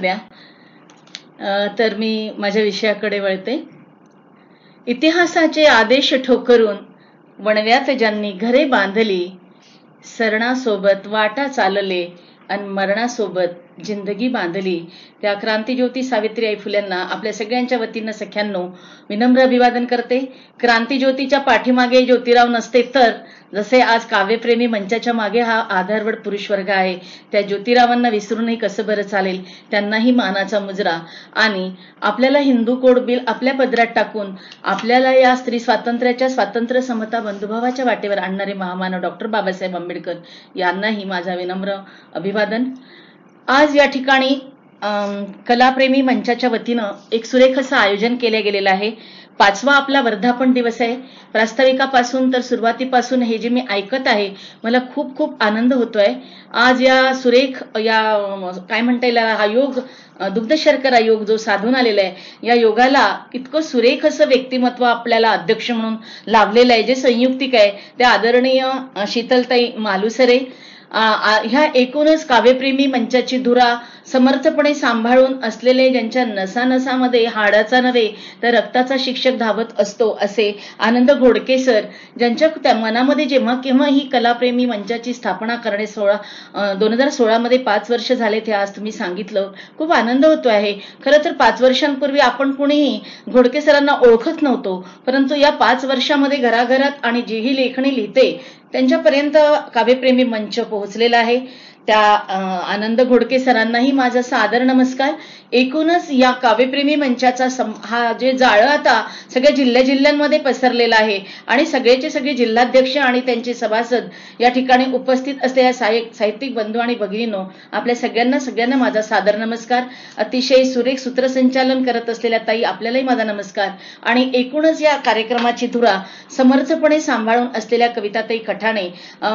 द्या. तर मी माझ्या विषयाकडे वळते. इतिहासाचे आदेश ठोकरून वणव्यात ज्यांनी घरे बांधली, सरणासोबत वाटा चालले आणि मरणासोबत जिंदगी बांधली, त्या क्रांतिज्योती सावित्रीबाई फुलेंना आपल्या सगळ्यांच्या वतीनं सख्यांनो विनम्र अभिवादन करते. क्रांतिज्योतीच्या पाठीमागे ज्योतिराव नसते तर जसे आज काव्यप्रेमी मंचाच्या मागे हा आधारवड पुरुष वर्ग आहे, त्या ज्योतिरावांना विसरूनही कसं बरं चालेल. त्यांनाही मानाचा मुजरा. आणि आपल्याला हिंदू कोड बिल आपल्या पदरात टाकून आपल्याला या स्त्री स्वातंत्र्याच्या स्वातंत्र्य समता बंधुभावाच्या वाटेवर आणणारे महामानव डॉक्टर बाबासाहेब आंबेडकर यांनाही माझा विनम्र अभिवादन. आज या ठिकाणी कलाप्रेमी मंचाच्या वतीनं एक सुरेख असं आयोजन केले गेलेलं आहे. 5वा आपला वर्धापन दिवस आहे. प्रास्ताविकापासून तर सुरुवातीपासून हे जे मी ऐकत आहे मला खूप खूप आनंद होतोय. आज या सुरेख या काय म्हणता येईल हा योग, दुग्ध शर्करा योग जो साधून आलेला आहे, या योगाला इतकं सुरेख असं व्यक्तिमत्व आपल्याला अध्यक्ष म्हणून लाभलेलं आहे, जे संयुक्तिक आहे त्या आदरणीय शीतलताई मालुसरे. ह्या एकूणच काव्यप्रेमी मंचाची धुरा समर्थपणे सांभाळून असलेले, ज्यांच्या नसानसामध्ये हाडाचा नव्हे तर रक्ताचा शिक्षक धावत असतो असे आनंद घोडके सर, ज्यांच्या त्या मनामध्ये जेव्हा केव्हा ही कलाप्रेमी मंचाची स्थापना करणे 2016 मध्ये 5 वर्ष झाले ते आज तुम्ही सांगितलं, खूप आनंद होतो आहे. खरं तर 5 वर्षांपूर्वी आपण कुणीही घोडके सरांना ओळखत नव्हतो, परंतु या 5 वर्षामध्ये घराघरात आणि जी ही लेखणी लिहिते त्यांच्यापर्यंत काव्यप्रेमी मंच पोहोचलेला आहे. त्या आनंद घोडके सरांनाही माझा सादर नमस्कार. एकूणच या काव्यप्रेमी मंचाचा हा जे जाळं आता सगळ्या जिल्ह्यांमध्ये पसरलेला आहे आणि सगळेचे सगळे जिल्हाध्यक्ष आणि त्यांचे सभासद या ठिकाणी उपस्थित असलेल्या साहित्यिक बंधू आणि भगिनींनो, आपल्या सगळ्यांना माझा सादर नमस्कार. अतिशय सुरेख सूत्रसंचालन करत असलेल्या ताई, आपल्यालाही माझा नमस्कार. आणि एकूणच या कार्यक्रमाची धुरा समर्थपणे सांभाळून असलेल्या कविताताई कठाणे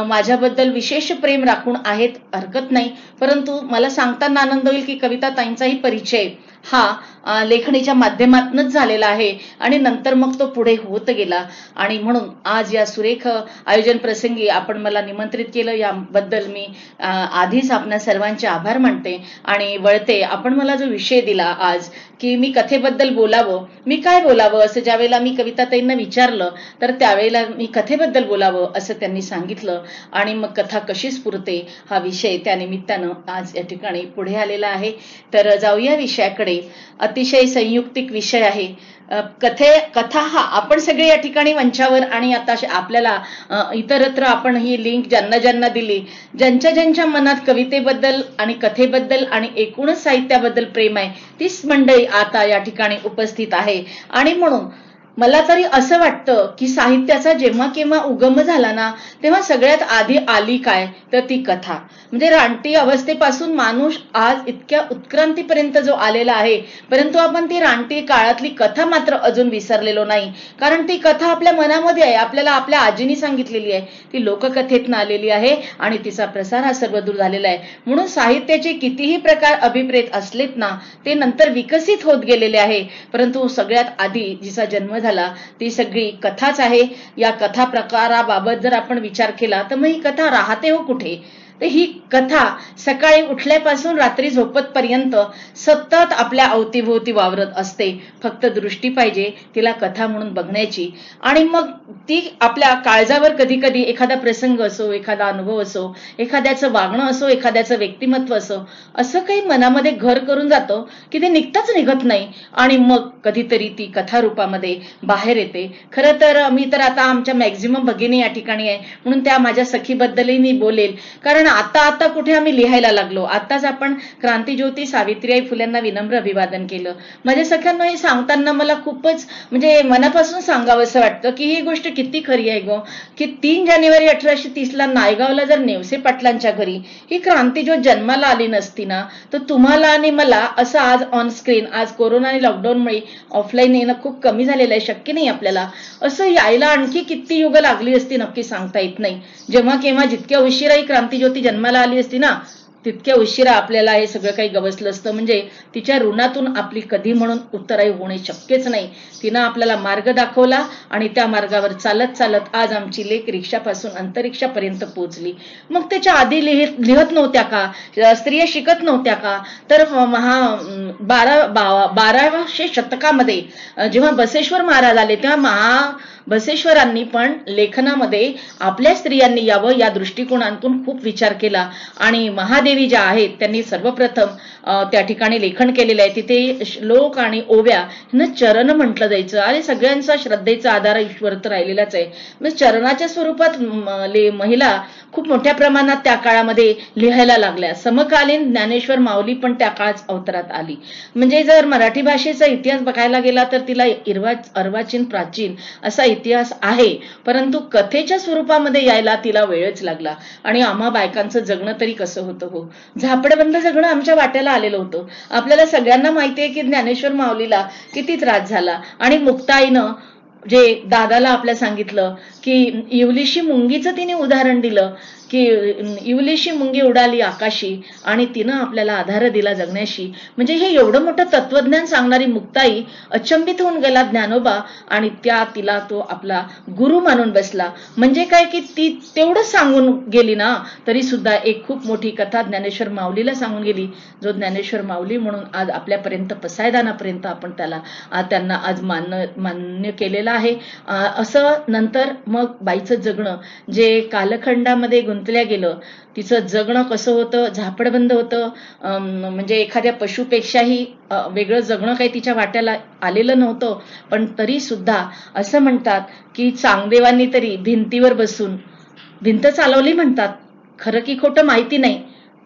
माझ्याबद्दल विशेष प्रेम राखून आहेत, हरकत नाही, परंतु मला सांगताना आनंद होईल की कविताताईंचाही परिचय हा लेखणीच्या माध्यमातूनच झालेला आहे आणि नंतर मग तो पुढे होत गेला. आणि म्हणून आज या सुरेख आयोजन प्रसंगी आपण मला निमंत्रित केलं, याबद्दल मी आधीच आपणा सर्वांचे आभार मानते. आणि वळते, आपण मला जो विषय दिला आज की मी कथेबद्दल बोलावं, मी काय बोलावं असं ज्यावेळेला मी कविताताईंना विचारलं तर त्यावेळेला मी कथेबद्दल बोलावं असं त्यांनी सांगितलं. आणि मग कथा कशी स्फुरते हा विषय त्या निमित्तानं आज या ठिकाणी पुढे आलेला आहे. तर जाऊया विषयाकडे. अतिशय संयुक्तिक विषय आहे. कथा हा आपण सगळे या ठिकाणी मंचावर आणि आता आपल्याला इतरत्र आपण ही लिंक ज्यांना दिली, ज्यांच्या मनात कवितेबद्दल आणि कथेबद्दल आणि एकूणच साहित्याबद्दल प्रेम आहे, तीच मंडळी आता या ठिकाणी उपस्थित आहे. आणि म्हणून मला तरी असं वाटतं की साहित्याचा जेव्हा केव्हा उगम झाला ना, तेव्हा सगळ्यात आधी आली काय तर ती कथा. म्हणजे रानटी अवस्थेपासून माणूस आज इतक्या उत्क्रांतीपर्यंत जो आलेला आहे, परंतु आपण ती रानटी काळातली कथा मात्र अजून विसरलेलो नाही. कारण ती कथा आपल्या मनामध्ये आहे, आपल्याला आपल्या आजीनी सांगितलेली आहे, ती लोककथेतनं आलेली आहे आणि तिचा प्रसार हा सर्वदूर झालेला आहे. म्हणून साहित्याचे कितीही प्रकार अभिप्रेत असलेत ना, ते नंतर विकसित होत गेलेले आहे, परंतु सगळ्यात आधी जिचा जन्म झाला ती सगळी कथाच आहे. या कथा प्रकाराबाबत जर आपण विचार केला तर मग ही कथा राहते हो कुठे? तर ही कथा सकाळी उठल्यापासून रात्री झोपतपर्यंत सतत आपल्या अवतीभोवती वावरत असते. फक्त दृष्टी पाहिजे तिला कथा म्हणून बघण्याची. आणि मग ती आपल्या काळजावर कधी कधी एखादा प्रसंग असो, एखादा अनुभव असो, एखाद्याचं वागणं असो, एखाद्याचं व्यक्तिमत्व असो, असं काही मनामध्ये घर करून जातं की ते निघत नाही आणि मग कधीतरी ती कथा रूपामध्ये बाहेर येते. खरं तर मी तर आता आमच्या मॅक्झिमम भगिनी या ठिकाणी आहे म्हणून त्या माझ्या सखीबद्दलही मी बोलेल. कारण आता कुठे आम्ही लिहायला लागलो. आताच आपण क्रांतिज्योती सावित्रीबाई फुलेंना विनम्र अभिवादन केलं. माझ्या सख्यांना हे सांगताना मला खूपच म्हणजे मनापासून सांगावं असं वाटतं की ही गोष्ट किती खरी आहे गो, की 3 जानेवारी 1830 नायगावला जर नेवसे पाटलांच्या घरी ही क्रांतिज्योत जन्माला आली नसती ना, तर तुम्हाला आणि मला असं आज ऑन स्क्रीन, आज कोरोना आणि लॉकडाऊनमुळे ऑफलाईन येणं खूप कमी झालेलं आहे, शक्य नाही आपल्याला, असं यायला आणखी किती युग लागली असती नक्की सांगता येत नाही. जेव्हा केव्हा जितक्या उशिराही क्रांतिज्योती जन्माला आली असती ना, तितक्या उशिरा आपल्याला हे सगळं काही गवसलं असतं. म्हणजे तिच्या ऋणातून आपली कधी म्हणून उत्तराई होणे शक्यच नाही. तिनं आपल्याला मार्ग दाखवला आणि त्या मार्गावर चालत चालत आज आमची लेक रिक्षापासून अंतरिक्षापर्यंत पोहोचली. मग त्याच्या आधी लिहत नव्हत्या का? स्त्रिया शिकत नव्हत्या का? तर 12व्या शतकामध्ये जेव्हा बसवेश्वर महाराज आले तेव्हा बसवेश्वरांनी पण लेखनामध्ये आपल्या स्त्रियांनी यावं या दृष्टिकोनातून खूप विचार केला. आणि महादेवी ज्या आहेत त्यांनी सर्वप्रथम त्या ठिकाणी लेखन केलेलं आहे. तिथे श्लोक आणि ओव्या न चरण म्हटलं जायचं आणि सगळ्यांचा श्रद्धेचा आधार ईश्वर तर राहिलेलाच आहे. म्हणजे चरणाच्या स्वरूपात महिला खूप मोठ्या प्रमाणात त्या काळामध्ये लिहायला लागल्या. समकालीन ज्ञानेश्वर माऊली पण त्या काळात अवतरात आली. म्हणजे जर मराठी भाषेचा इतिहास बघायला गेला तर तिला अर्वाचीन प्राचीन असा इतिहास आहे, परंतु कथेच्या स्वरूपामध्ये यायला तिला वेळच लागला. आणि आम्हा बायकांचं जगणं तरी कसं होतं हो, झापडबंद जगणं आमच्या वाट्याला आलेलं होतं. आपल्याला सगळ्यांना माहिती आहे की ज्ञानेश्वर माऊलीला किती त्रास झाला. आणि मुक्ताईनं जे दादाला आपल्या सांगितलं की इवलीशी मुंगीचं तिने उदाहरण दिलं की इवलीशी मुंगी उडाली आकाशी आणि तिनं आपल्याला आधार दिला जगण्याशी. म्हणजे हे एवढं मोठं तत्वज्ञान सांगणारी मुक्ताई अचंबित होऊन गेला ज्ञानोबा आणि तिला तो आपला गुरु मानून बसला. म्हणजे काय की ती तेवढं सांगून गेली ना तरी सुद्धा एक खूप मोठी कथा ज्ञानेश्वर माऊलीला सांगून गेली. जो ज्ञानेश्वर माऊली म्हणून आज आपल्यापर्यंत पसायदानापर्यंत आपण त्यांना आज मान्य केलेलं आहे. असं नंतर मग बाईचं जगणं जे कालखंडामध्ये गुंतल्या गेलं, तिचं जगणं कसं होतं, झापडबंद होतं. म्हणजे एखाद्या पशुपेक्षाही वेगळं जगणं काही तिच्या वाट्याला आलेलं नव्हतं. पण तरी सुद्धा असं म्हणतात की चांगदेवांनी तरी भिंतीवर बसून भिंत चालवली म्हणतात. खरं की खोटं माहिती नाही,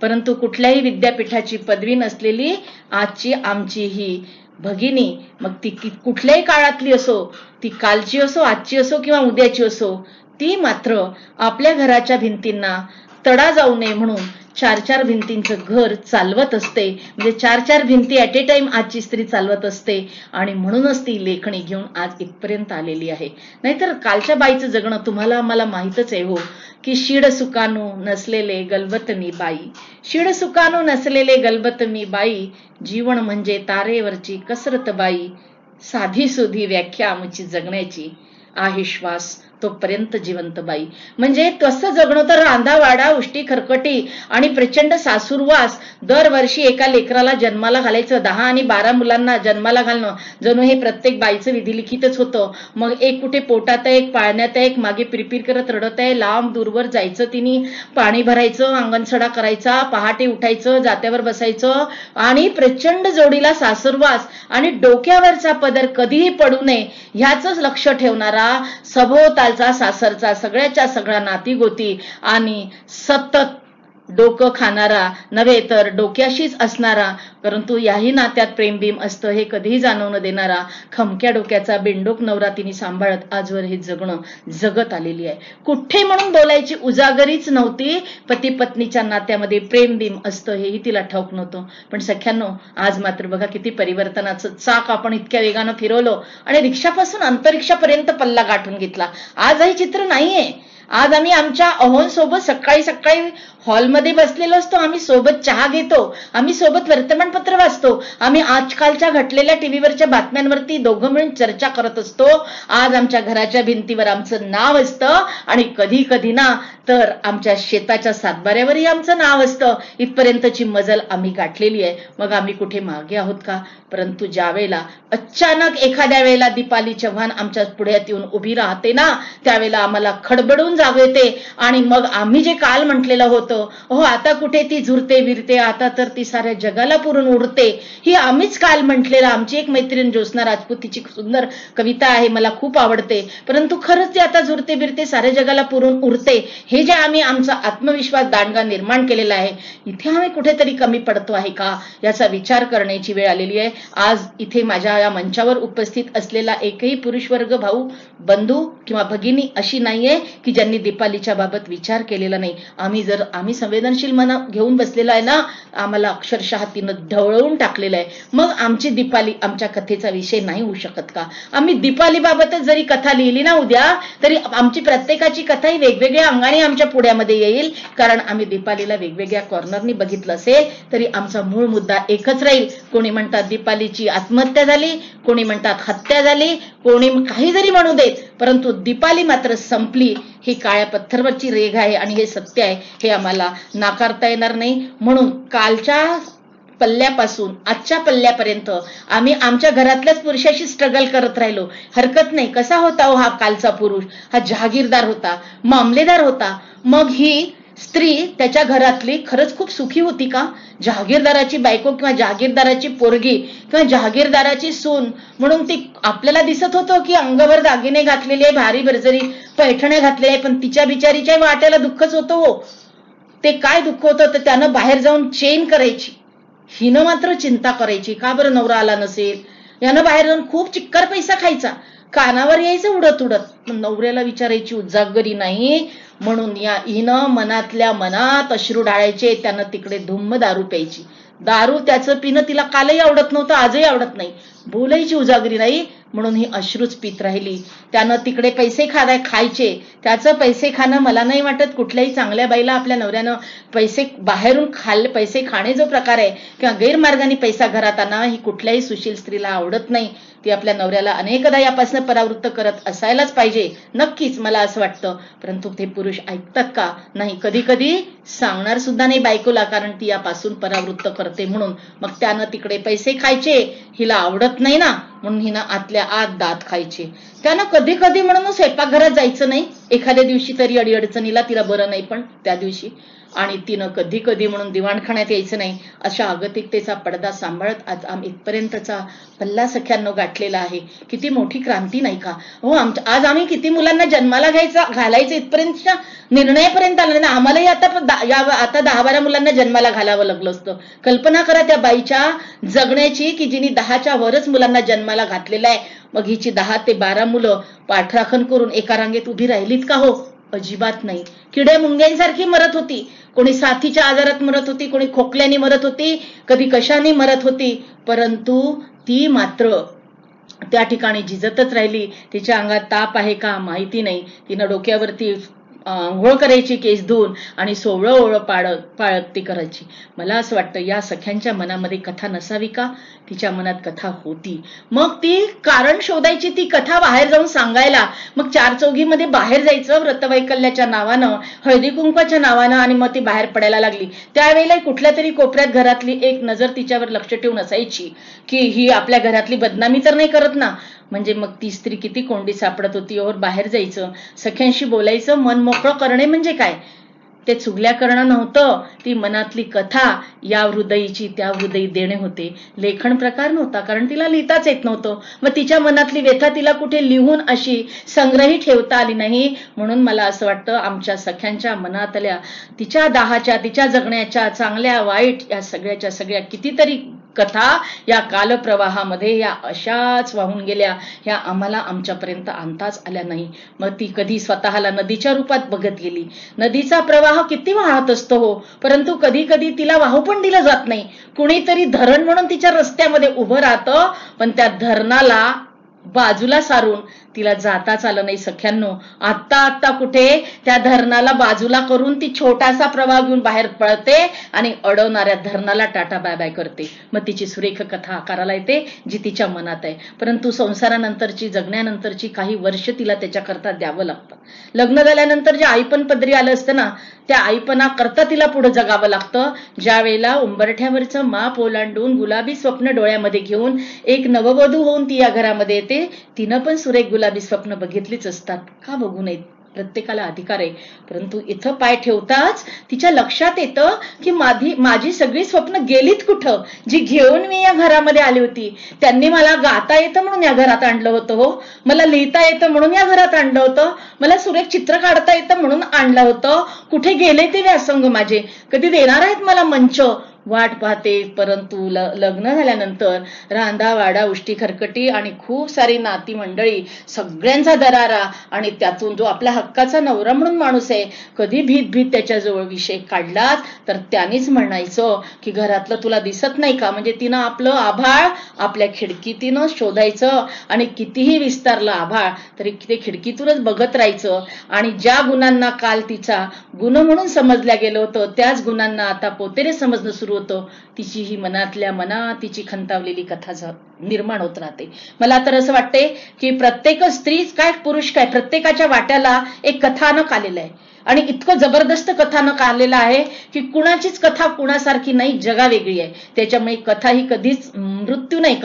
परंतु कुठल्याही विद्यापीठाची पदवी नसलेली आजची आमची ही भगिनी, मग ती कुठल्याही काळातली असो, ती कालची असो, आजची असो किंवा उद्याची असो, ती मात्र आपल्या घराच्या भिंतींना तडा जाऊ नये म्हणून 4-4 भिंतींचं घर चालवत असते. म्हणजे 4-4 भिंती ऍट ए टाइम आजची स्त्री चालवत असते आणि म्हणूनच ती लेखणी घेऊन आज इथपर्यंत आलेली आहे. नाहीतर कालच्या बाईचं जगणं तुम्हाला आम्हाला माहितच आहे हो की शिड सुकानू नसलेले गलबत मी बाई, शिड सुकानू नसलेले गलबत मी बाई, जीवन म्हणजे तारेवरची कसरत बाई, साधी सुधी व्याख्या आमची जगण्याची, आहे श्वास तोपर्यंत जिवंत बाई. म्हणजे कसं जगणं तर रांधावाडा उष्टी खरकटी आणि प्रचंड सासूरवास, दरवर्षी एका लेकराला जन्माला घालायचं, 10 आणि 12 मुलांना जन्माला घालणं जणू हे प्रत्येक बाईचं विधिलिखितच होतं. मग एक कुठे पोटात आहे, एक पाळण्यात आहे, एक मागे पिरपिर करत रडत आहे, लांब दूरवर जायचं, तिने पाणी भरायचं, अंगणसडा करायचा, पहाटे उठायचं, जात्यावर बसायचं आणि प्रचंड जोडीला सासूरवास आणि डोक्यावरचा पदर कधीही पडू नये ह्याच लक्ष ठेवणारा सभोवतालचा सासरचा सगळ्याच्या सगळा नातीगोती आणि सतत डोकं खाणारा नव्हे तर डोक्याशीच असणारा, परंतु याही नात्यात प्रेमभीम असतं हे कधीही जाणवून देणारा खमक्या डोक्याचा बेंडोक नवरा तिने सांभाळत आजवर हे जगणं जगत आलेली आहे. कुठे म्हणून बोलायची उजागरीच नव्हती. पती पत्नीच्या नात्यामध्ये प्रेमभीम असतं हेही तिला ठाऊक नव्हतं. पण सख्यांनो, आज मात्र बघा किती परिवर्तनाचं चाक आपण इतक्या वेगानं फिरवलं आणि रिक्षापासून अंतरिक्षापर्यंत पल्ला गाठून घेतला. आज हे चित्र नाहीये. आज आम्ही आमच्या अहोंसोबत सकाळी सकाळी हॉलमध्ये बसलेलो असतो, आम्ही सोबत चहा घेतो, आम्ही सोबत वर्तमानपत्र वाचतो, आम्ही आजकालच्या घटलेल्या टीव्हीवरच्या बातम्यांवरती दोघं मिळून चर्चा करत असतो. आज आमच्या घराच्या भिंतीवर आमचं नाव असतं आणि कधी कधी ना तर आमच्या शेताच्या सातबाऱ्यावरही आमचं नाव असतं. इथपर्यंतची मजल आम्ही गाठलेली आहे. मग आम्ही कुठे मागे आहोत का? परंतु ज्या वेळेला अचानक एखाद्या वेळेला दीपाली चव्हाण आमच्या पुढ्यात येऊन उभी राहते ना, त्यावेळेला आम्हाला खडबडून जाग येते आणि मग आम्ही जे काल म्हटलेलं होतं, हो आता कुठे ती झुरते विरते, आता तर ती साऱ्या जगाला पुरून उडते, ही आम्हीच काल म्हटलेलं. आमची एक मैत्रीण ज्योत्स्ना राजपूत, तिची सुंदर कविता आहे, मला खूप आवडते. परंतु खरंच ती आता झुरते बिरते साऱ्या जगाला पुरून उडते, हे जे आम्ही आमचा आत्मविश्वास दांडगा निर्माण केलेला आहे, इथे आम्ही कुठेतरी कमी पडतो आहे का याचा विचार करण्याची वेळ आलेली आहे. आज इथे माझ्या या मंचावर उपस्थित असलेला एकही पुरुष वर्ग, भाऊ, बंधू किंवा भगिनी अशी नाहीये की ज्यांनी दीपालीच्या बाबत विचार केलेला नाही. आम्ही जर आम्ही संवेदनशील मन घेऊन बसलेलो आहे ना, आम्हाला अक्षरशः तिनं ढवळवून टाकलेलं आहे. मग आमची दीपाली आमच्या कथेचा विषय नाही होऊ शकत का? आम्ही दीपाली बाबतच जरी कथा लिहिली ना उद्या, तरी आमची प्रत्येकाची कथा ही वेगवेगळ्या अंगाने आमच्या पुढ्यामध्ये येईल. कारण आम्ही दीपालीला वेगवेगळ्या कॉर्नरनी बघितलं असेल तरी आमचा मूळ मुद्दा एकच राहील. कोणी म्हणतात दीपालीची आत्महत्या झाली, कोणी म्हणतात हत्या झाली, कोणी काही जरी म्हणू देत, परंतु दीपाली मात्र संपली. ही काळ्या पत्थरवरची रेघ आहे आणि हे सत्य आहे, हे आम्हाला नाकारता येणार नाही. म्हणून कालच्या पल्ल्यापासून आजच्या पल्ल्यापर्यंत आम्ही आमच्या घरातल्याच पुरुषाशी स्ट्रगल करत राहिलो. हरकत नाही. कसा होता हो हा कालचा पुरुष? हा जहागीरदार होता, मामलेदार होता. मग ही स्त्री त्याच्या घरातली खरंच खूप सुखी होती का? जहागीरदाराची बायको किंवा जहागीरदाराची पोरगी किंवा जहागीरदाराची सून म्हणून ती आपल्याला दिसत होतं की अंगभर दागिने घातलेले आहे, भारी भरजरी पैठण्या घातलेल्या आहे, पण तिच्या बिचारीच्या वाट्याला दुःखच होतं हो. ते काय दुःख होतं तर त्यानं बाहेर जाऊन चेन करायची, हिनं मात्र चिंता करायची का बरं नवरा आला नसेल. यानं बाहेर जाऊन खूप चिक्कार पैसा खायचा, कानावर यायचं उडत उडत, पण नवऱ्याला विचारायची उजागरी नाही. म्हणून या हिनं मनातल्या मनात अश्रू ढाळायचे. त्यानं तिकडे धुम्म दारू प्यायची. दारू त्याचं पिणं तिला कालही आवडत नव्हतं, आजही आवडत नाही. बोलायची उजागरी नाही म्हणून ही अश्रूच पित राहिली. त्यानं तिकडे पैसे खायचे. त्याचं पैसे खाणं मला नाही वाटत कुठल्याही चांगल्या बाईला आपल्या नवऱ्यानं पैसे बाहेरून पैसे खाणे जो प्रकार आहे किंवा गैरमार्गाने पैसा घरात आणा ही कुठल्याही सुशील स्त्रीला आवडत नाही. ती आपल्या नवऱ्याला अनेकदा यापासून परावृत्त करत असायलाच पाहिजे, नक्कीच मला असं वाटतं. परंतु ते पुरुष ऐकतात का? नाही. कधी कधी सांगणार सुद्धा नाही बायकोला, कारण ती यापासून परावृत्त करते म्हणून. मग त्यानं तिकडे पैसे खायचे, हिला आवडत नाही ना म्हणून हिनं आतल्या आत दात खायचे. त्यानं कधी कधी म्हणून स्वयंपाकघरात जायचं नाही, एखाद्या दिवशी तरी अडीअडचणीला तिला बरं नाही पण त्या दिवशी. आणि तिनं कधी कधी म्हणून दिवाणखाण्यात यायचं नाही. अशा अगतिकतेचा पडदा सांभाळत आज आम्ही इथपर्यंतचा पल्ला सख्यांनो गाठलेला आहे. किती मोठी क्रांती नाही का हो? आज आम्ही किती मुलांना जन्माला घालायचं इथपर्यंतच्या निर्णयापर्यंत आलं ना. आम्हालाही आता 10-12 मुलांना जन्माला घालावं लागलं असतं. कल्पना करा त्या बाईच्या जगण्याची की जिने 10च्या वरच मुलांना जन्माला घातलेला आहे. मग हिची 10 ते 12 मुलं पाठराखण करून एका रांगेत उभी राहिलीत का हो? अजिबात नाही. किड्या मुंग्यांसारखी मरत होती. कोणी साथीच्या आजारात मरत होती, कोणी खोकल्याने मरत होती, कधी कशाने मरत होती, परंतु ती मात्र त्या ठिकाणी झिजतच राहिली. तिच्या अंगात ताप आहे का माहिती नाही. तिनं डोक्यावरती आंघोळ करायची केस धुवून आणि सोवळं ओवळं पाळत ती करायची. मला असं वाटतं या सख्यांच्या मनामध्ये कथा नसावी का? तिच्या मनात कथा होती. मग ती कारण शोधायची, ती कथा बाहेर जाऊन सांगायला. मग 4 चौघीमध्ये बाहेर जायचं व्रतवैकल्याच्या नावानं, हळदी कुंकवाच्या नावानं, आणि मग ती बाहेर पडायला लागली. त्यावेळेला कुठल्या तरी कोपऱ्यात घरातली एक नजर तिच्यावर लक्ष ठेवून असायची की ही आपल्या घरातली बदनामी तर नाही करत ना. म्हणजे मग ती स्त्री किती कोंडी सापडत होती. और बाहेर जायचं, सख्यांशी बोलायचं. मन मोकळं करणे म्हणजे काय? ते चुगल्या करणं नव्हतं, ती मनातली कथा या हृदयीची त्या हृदयी देणे होते. लेखन प्रकार नव्हता, कारण तिला लिहिताच येत नव्हतं. मग तिच्या मनातली व्यथा तिला कुठे लिहून अशी संग्रही ठेवता आली नाही. म्हणून मला असं वाटतं आमच्या सख्यांच्या मनातल्या तिच्या दाहाच्या, तिच्या जगण्याच्या, चांगल्या वाईट या सगळ्याच्या सगळ्या कितीतरी कथा या कालप्रवाहामध्ये या अशाच वाहून गेल्या. ह्या आम्हाला आमच्यापर्यंत आणताच आल्या नाही. मग ती कधी स्वतःला नदीच्या रूपात बघत गेली. नदीचा प्रवाह किती वाहत असतो हो, परंतु कधी कधी तिला वाहू पण दिलं जात नाही. कुणीतरी धरण म्हणून तिच्या रस्त्यामध्ये उभं राहतं, पण त्या धरणाला बाजूला सारून तिला जाताच आलं नाही. सख्यांनो, आत्ता कुठे त्या धरणाला बाजूला करून ती छोटासा प्रवाह घेऊन बाहेर पळते आणि अडवणाऱ्या धरणाला टाटा बाय बाय करते. मग तिची सुरेख कथा आकाराला येते जी तिच्या मनात आहे. परंतु संसारानंतरची, जगण्यानंतरची काही वर्ष तिला त्याच्याकरता द्यावं लागतं. लग्न झाल्यानंतर जे आईपण पदरी आलं असतं ना, त्या आईपणा करता तिला पुढे जगावं लागतं. ज्या वेळेला उंबरठ्यावरचं माप ओलांडून गुलाबी स्वप्न डोळ्यामध्ये घेऊन एक नववधू होऊन ती या घरामध्ये येते, तिनं पण सुरेख गुलाबी स्वप्न बघितलीच असतात. का बघू नयेत? प्रत्येकाला अधिकार आहे. परंतु इथं पाय ठेवताच तिच्या लक्षात येतं की माझी सगळी स्वप्न गेलीत कुठं, जी घेऊन मी या घरामध्ये आली होती. त्यांनी मला गाता येतं म्हणून या घरात आणलं होतं हो, मला लिहिता येतं म्हणून या घरात आणलं होतं, मला सुरेख चित्र काढता येतं म्हणून आणलं होतं. कुठे गेले ते व्यासंग माझे? कधी देणार आहेत मला मंच? वाट पाहते, परंतु लग्न झाल्यानंतर रांधावाडा उष्टी खरकटी आणि खूप सारी नाती मंडळी, सगळ्यांचा दरारा, आणि त्यातून जो आपल्या हक्काचा नवरा म्हणून माणूस आहे, कधी भीत त्याच्याजवळ विषय काढलाच तर त्यानेच म्हणायचं की घरातलं तुला दिसत नाही का. म्हणजे तिनं आपलं आभाळ आपल्या खिडकीतीनं शोधायचं, आणि कितीही विस्तारलं आभाळ तरी ते खिडकीतूनच बघत राहायचं. आणि ज्या गुणांना काल तिचा गुण म्हणून समजल्या गेलं होतं, त्याच गुणांना आता पोतेरे समजणं सुरू होतं. तिची ही मनातल्या मनात तिची खंतावलेली कथा निर्माण होत राहते. मला तर असं वाटते की प्रत्येक स्त्री काय पुरुष काय, प्रत्येकाच्या वाट्याला एक कथानक आलेलं आहे, आणि इतकं जबरदस्त कथानक आलेलं आहे की कुणाचीच कथा कुणासारखी नाही, जगा वेगळी आहे. त्याच्यामुळे कथा ही कधीच मृत्यू नाही,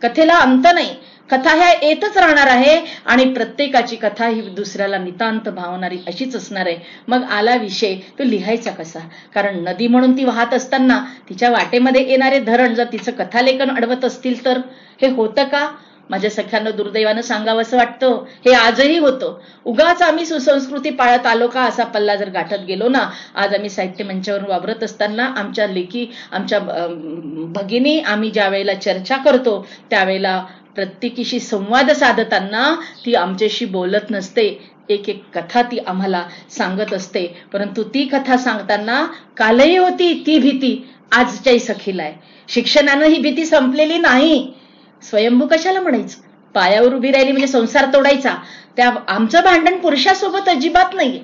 कथेला अंत नाही. कथा ह्या येतच राहणार आहे, आणि प्रत्येकाची कथा ही दुसऱ्याला नितांत भावणारी अशीच असणार आहे. मग आला विषय तो लिहायचा कसा, कारण नदी म्हणून ती वाहत असताना तिच्या वाटेमध्ये येणारे धरण जर तिचं कथालेखन अडवत असतील तर हे होतं का. माझ्या सख्यांना दुर्दैवानं सांगावं असं वाटतं, हे आजही होतं. उगाच आम्ही सुसंस्कृती पाळत आलो का असा पल्ला जर गाठत गेलो ना. आज आम्ही साहित्य मंचावर वावरत असताना आमच्या लेखी, आमच्या भगिनी, आम्ही ज्या वेळेला चर्चा करतो त्यावेळेला प्रत्येकीशी संवाद साधताना ती आमच्याशी बोलत नसते, एक कथा ती आम्हाला सांगत असते. परंतु ती कथा सांगताना कालही होती ती भीती, आजच्याही सखीला आहे. शिक्षणानं ही भीती संपलेली नाही. स्वयंभू कशाला म्हणायचं, पायावर उभी राहिली म्हणजे संसार तोडायचा. त्या आमचं भांडण पुरुषासोबत अजिबात नाहीये.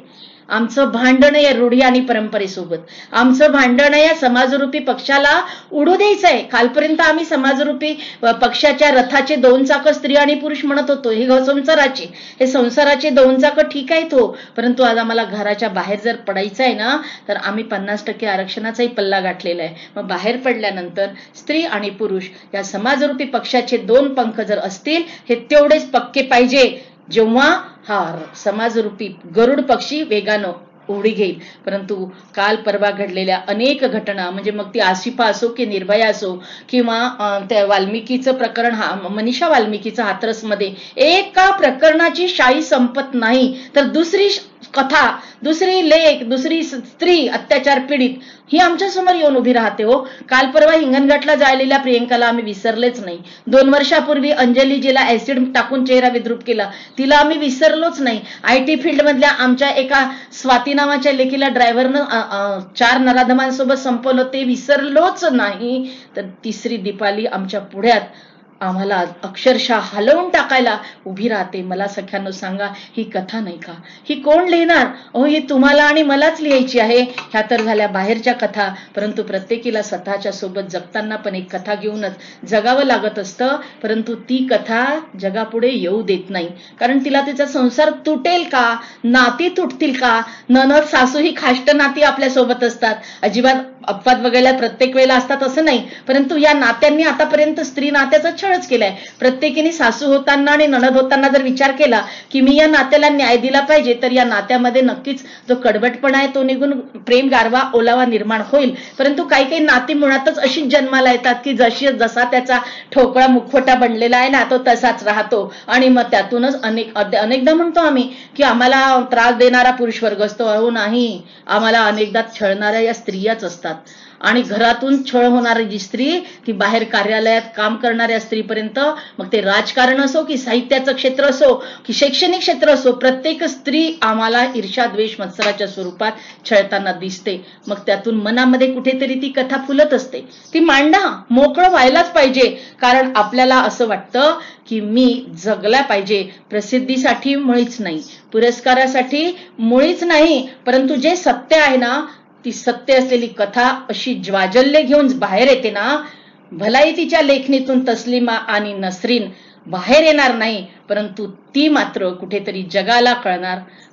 आमचं भांडण या रूढी आणि परंपरेसोबत, आमचं भांडण या समाजरूपी पक्षाला उडू द्यायचंय. कालपर्यंत आम्ही समाजरूपी पक्षाच्या रथाचे 2 चाकं स्त्री आणि पुरुष म्हणत होतो. हे संसाराचे 2 चाकं ठीक आहेत हो, परंतु आज आम्हाला घराच्या बाहेर जर पडायचं आहे ना तर आम्ही 50% आरक्षणाचाही पल्ला गाठलेला आहे. मग बाहेर पडल्यानंतर स्त्री आणि पुरुष या समाजरूपी पक्षाचे 2 पंख जर असतील, हे तेवढेच पक्के पाहिजे जेव्हा हा समाजरूपी गरुड पक्षी वेगानं उडी घेईल. परंतु काल परवा घडलेल्या अनेक घटना, म्हणजे मग ती आसिफा असो की निर्भया असो, किंवा त्या वाल्मिकीचं प्रकरण, मनीषा वाल्मिकीचं हाथरसमध्ये, एका प्रकरणाची शाई संपत नाही तर दुसरी कथा, दुसरी लेख, दुसरी स्त्री अत्याचार पीडित ही आमच्या समोर येऊन उभी राहते हो. काल परवा हिंगणघाटला जायलेल्या प्रियंकाला आम्ही विसरलेच नाही. 2 वर्षापूर्वी अंजली जिला ऍसिड टाकून चेहरा विद्रूप केला, तिला आम्ही विसरलोच नाही. IT फील्ड मधल्या आमच्या एका स्वाती नावाच्या लेकीला ड्रायव्हरनं 4 नराधमांसोबत संपवलं, ते विसरलोच नाही. तर तिसरी दीपाली आमच्या पुढ्यात आम्हाला अक्षरशः हलवून टाकायला उभी राहते. मला सख्यांनो सांगा, ही कथा नाही का? ही कोण लिहिणार? ही तुम्हाला आणि मलाच लिहायची आहे. ह्या तर झाल्या बाहेरच्या कथा, परंतु प्रत्येकीला स्वतःच्या सोबत जगताना पण एक कथा घेऊनच जगावं लागत असतं. परंतु ती कथा जगापुढे येऊ देत नाही, कारण तिला तिचा संसार तुटेल का, नाती तुटतील का. ननद सासू ही खाष्ट नाती आपल्या सोबत असतात, अजिबात अपवाद वगैरे प्रत्येक वेळेला असतात असं नाही, परंतु या नात्यांनी आतापर्यंत स्त्री नात्याचा छळच केलाय. प्रत्येकीने सासू होताना आणि नणद होताना जर विचार केला की मी या नात्याला न्याय दिला पाहिजे, तर या नात्यामध्ये नक्कीच जो कडवटपणा आहे तो निघून प्रेम, गारवा, ओलावा निर्माण होईल. परंतु काही काही नाती मुळातच अशीच जन्माला येतात की जसा त्याचा ठोकळा मुखवटा बनलेला आहे ना, तो तसाच राहतो. आणि मग त्यातूनच अनेकदा म्हणतो आम्ही की आम्हाला त्रास देणारा पुरुष वर्ग असतो. अहो नाही, आम्हाला अनेकदा छळणाऱ्या या स्त्रियाच असतात. आणि घरातून छळ होणारी जी स्त्री, ती बाहेर कार्यालयात काम करणाऱ्या स्त्रीपर्यंत, मग ते राजकारण असो की साहित्याचं क्षेत्र असो की शैक्षणिक क्षेत्र असो, प्रत्येक स्त्री आम्हाला ईर्ष्या, द्वेष, मत्सराच्या स्वरूपात छळताना दिसते. मग त्यातून मनामध्ये कुठेतरी ती कथा फुलत असते. ती मांडा, मोकळं व्हायलाच पाहिजे, कारण आपल्याला असं वाटतं की मी जगला पाहिजे. प्रसिद्धीसाठी मुळीच नाही, पुरस्कारासाठी मुळीच नाही, परंतु जे सत्य आहे ना, ती सत्य असलेली कथा अशी ज्वाजल्य घेऊन बाहेर येते ना. भलाई तिच्या लेखणीतून तस्लिमा आणि नसरीन बाहेर येणार नाही, परंतु ती मात्र कुठेतरी जगाला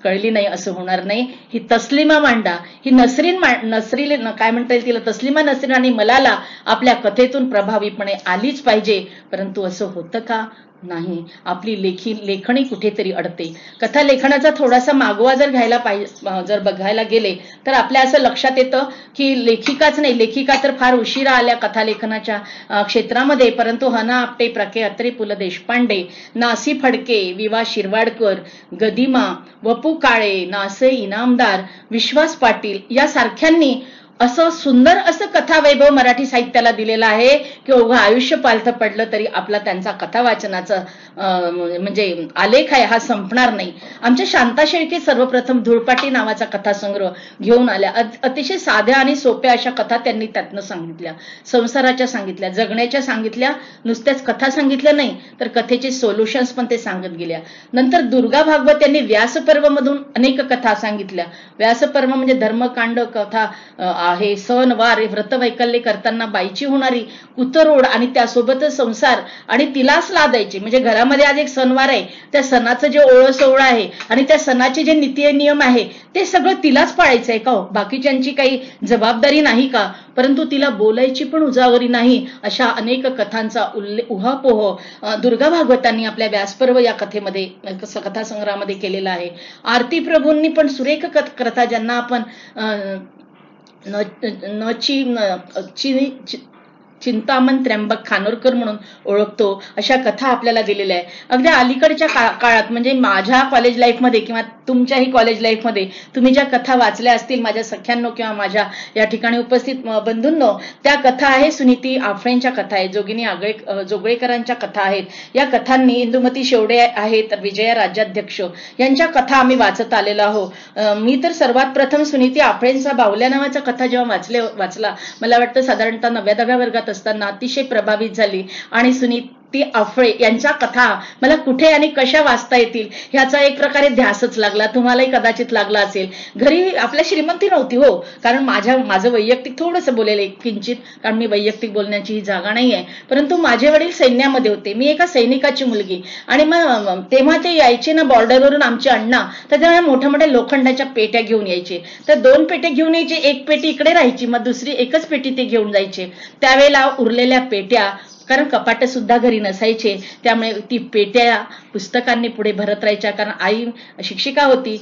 कळली नाही असं होणार नाही. ही तस्लिमा मांडा, ही नसरीन काय म्हणता येईल तिला, तस्लिमा, नसरीन आणि मलाला आपल्या कथेतून प्रभावीपणे आलीच पाहिजे. परंतु असं होतं का? नाही. आपली लेखणी कुठेतरी अडते. कथा लेखनाचा थोडासा मागोवा जर बघायला गेले तर आपल्या असं लक्षात येतं की लेखिकाच नाही, लेखिका तर फार उशिरा आल्या कथालेखनाच्या क्षेत्रामध्ये, परंतु हना आपटे, प्रके अत्रे, पु ल देशपांडे, नासी फडके, विवा शिरवाडकर, गदिमा, वपू काळे, नासे इनामदार, विश्वास पाटील यासारख्यांनी असं सुंदर असं कथा वैभव मराठी साहित्याला दिलेलं आहे की उभं आयुष्य पालथं पडलं तरी आपला त्यांचा कथा वाचनाचा म्हणजे आलेख आहे हा संपणार नाही. आमच्या शांता शेळके सर्वप्रथम धुळपाटी नावाचा कथासंग्रह घेऊन आल्या. अतिशय साध्या आणि सोप्या अशा कथा त्यांनी त्यातनं सांगितल्या, संसाराच्या सांगितल्या, जगण्याच्या सांगितल्या. नुसत्याच कथा सांगितल्या नाही तर कथेचे सोल्युशन्स पण ते सांगत गेल्या. नंतर दुर्गा भागवत यांनी व्यासपर्व मधून अनेक कथा सांगितल्या. व्यासपर्व म्हणजे धर्मकांड कथा आहे, सण वार व्रत वैकल्य करताना बाईची होणारी उतरोड आणि त्यासोबतच संसार आणि तिलाच लादायचे. म्हणजे घरामध्ये आज एक सणवार आहे, त्या सणाचं जे ओळख सोहळा आहे आणि त्या सणाचे जे नीती नियम आहे ते सगळं तिलाच पाळायचं आहे का हो? बाकीच्यांची काही जबाबदारी नाही का? परंतु तिला बोलायची पण उजागरी नाही. अशा अनेक कथांचा उहापोह दुर्गा भागवतांनी आपल्या व्यासपर्व या कथेमध्ये कथासंग्रहामध्ये केलेला आहे. आरती प्रभूंनी पण सुरेख कथा, ज्यांना आपण चिंतामण त्र्यंबक खानोरकर म्हणून ओळखतो, अशा कथा आपल्याला दिलेल्या आहे. अगदी अलीकडच्या काळात म्हणजे माझ्या कॉलेज लाईफमध्ये किंवा तुमच्याही कॉलेज लाईफमध्ये तुम्ही ज्या कथा वाचल्या असतील माझ्या सख्यांनो किंवा माझ्या या ठिकाणी उपस्थित बंधूंनो, त्या कथा आहे सुनीती आफळेंच्या कथा आहेत, जोगिनी जोगळेकरांच्या कथा आहेत. या कथांनी इंदुमती शेवडे आहेत, विजया राज्याध्यक्ष यांच्या कथा आम्ही वाचत आलेलो आहोत. मी तर सर्वात प्रथम सुनीती आफळेंचा बाहुल्या नावाचा कथा जेव्हा वाचला, मला वाटतं साधारणतः 9व्या वर्गात असताना अतिशय प्रभावित झाली. आणि सुनीती आफळे यांच्या कथा मला कुठे आणि कशा वाचता येतील ह्याचा एक प्रकारे ध्यासच लागला. तुम्हालाही कदाचित लागला असेल. घरी आपल्या श्रीमंती नव्हती हो, कारण माझं वैयक्तिक थोडंसं बोलेल किंचित, कारण मी वैयक्तिक बोलण्याची ही जागा नाही आहे. परंतु माझे वडील सैन्यामध्ये होते, मी एका सैनिकाची मुलगी. आणि मग तेव्हा ते यायचे ना बॉर्डरवरून आमचे अण्णा, तर तेव्हा मोठ्या मोठ्या लोखंडाच्या पेट्या घेऊन यायचे. तर 2 पेट्या घेऊन यायचे, एक पेटी इकडे राहायची, मग दुसरी एकच पेटी ते घेऊन जायचे. त्यावेळेला उरलेल्या पेट्या, कारण कपाट सुद्धा घरी नसायचे, त्यामुळे ती पेट्या पुस्तकांनी पुढे भरत राहायच्या. कारण आई शिक्षिका होती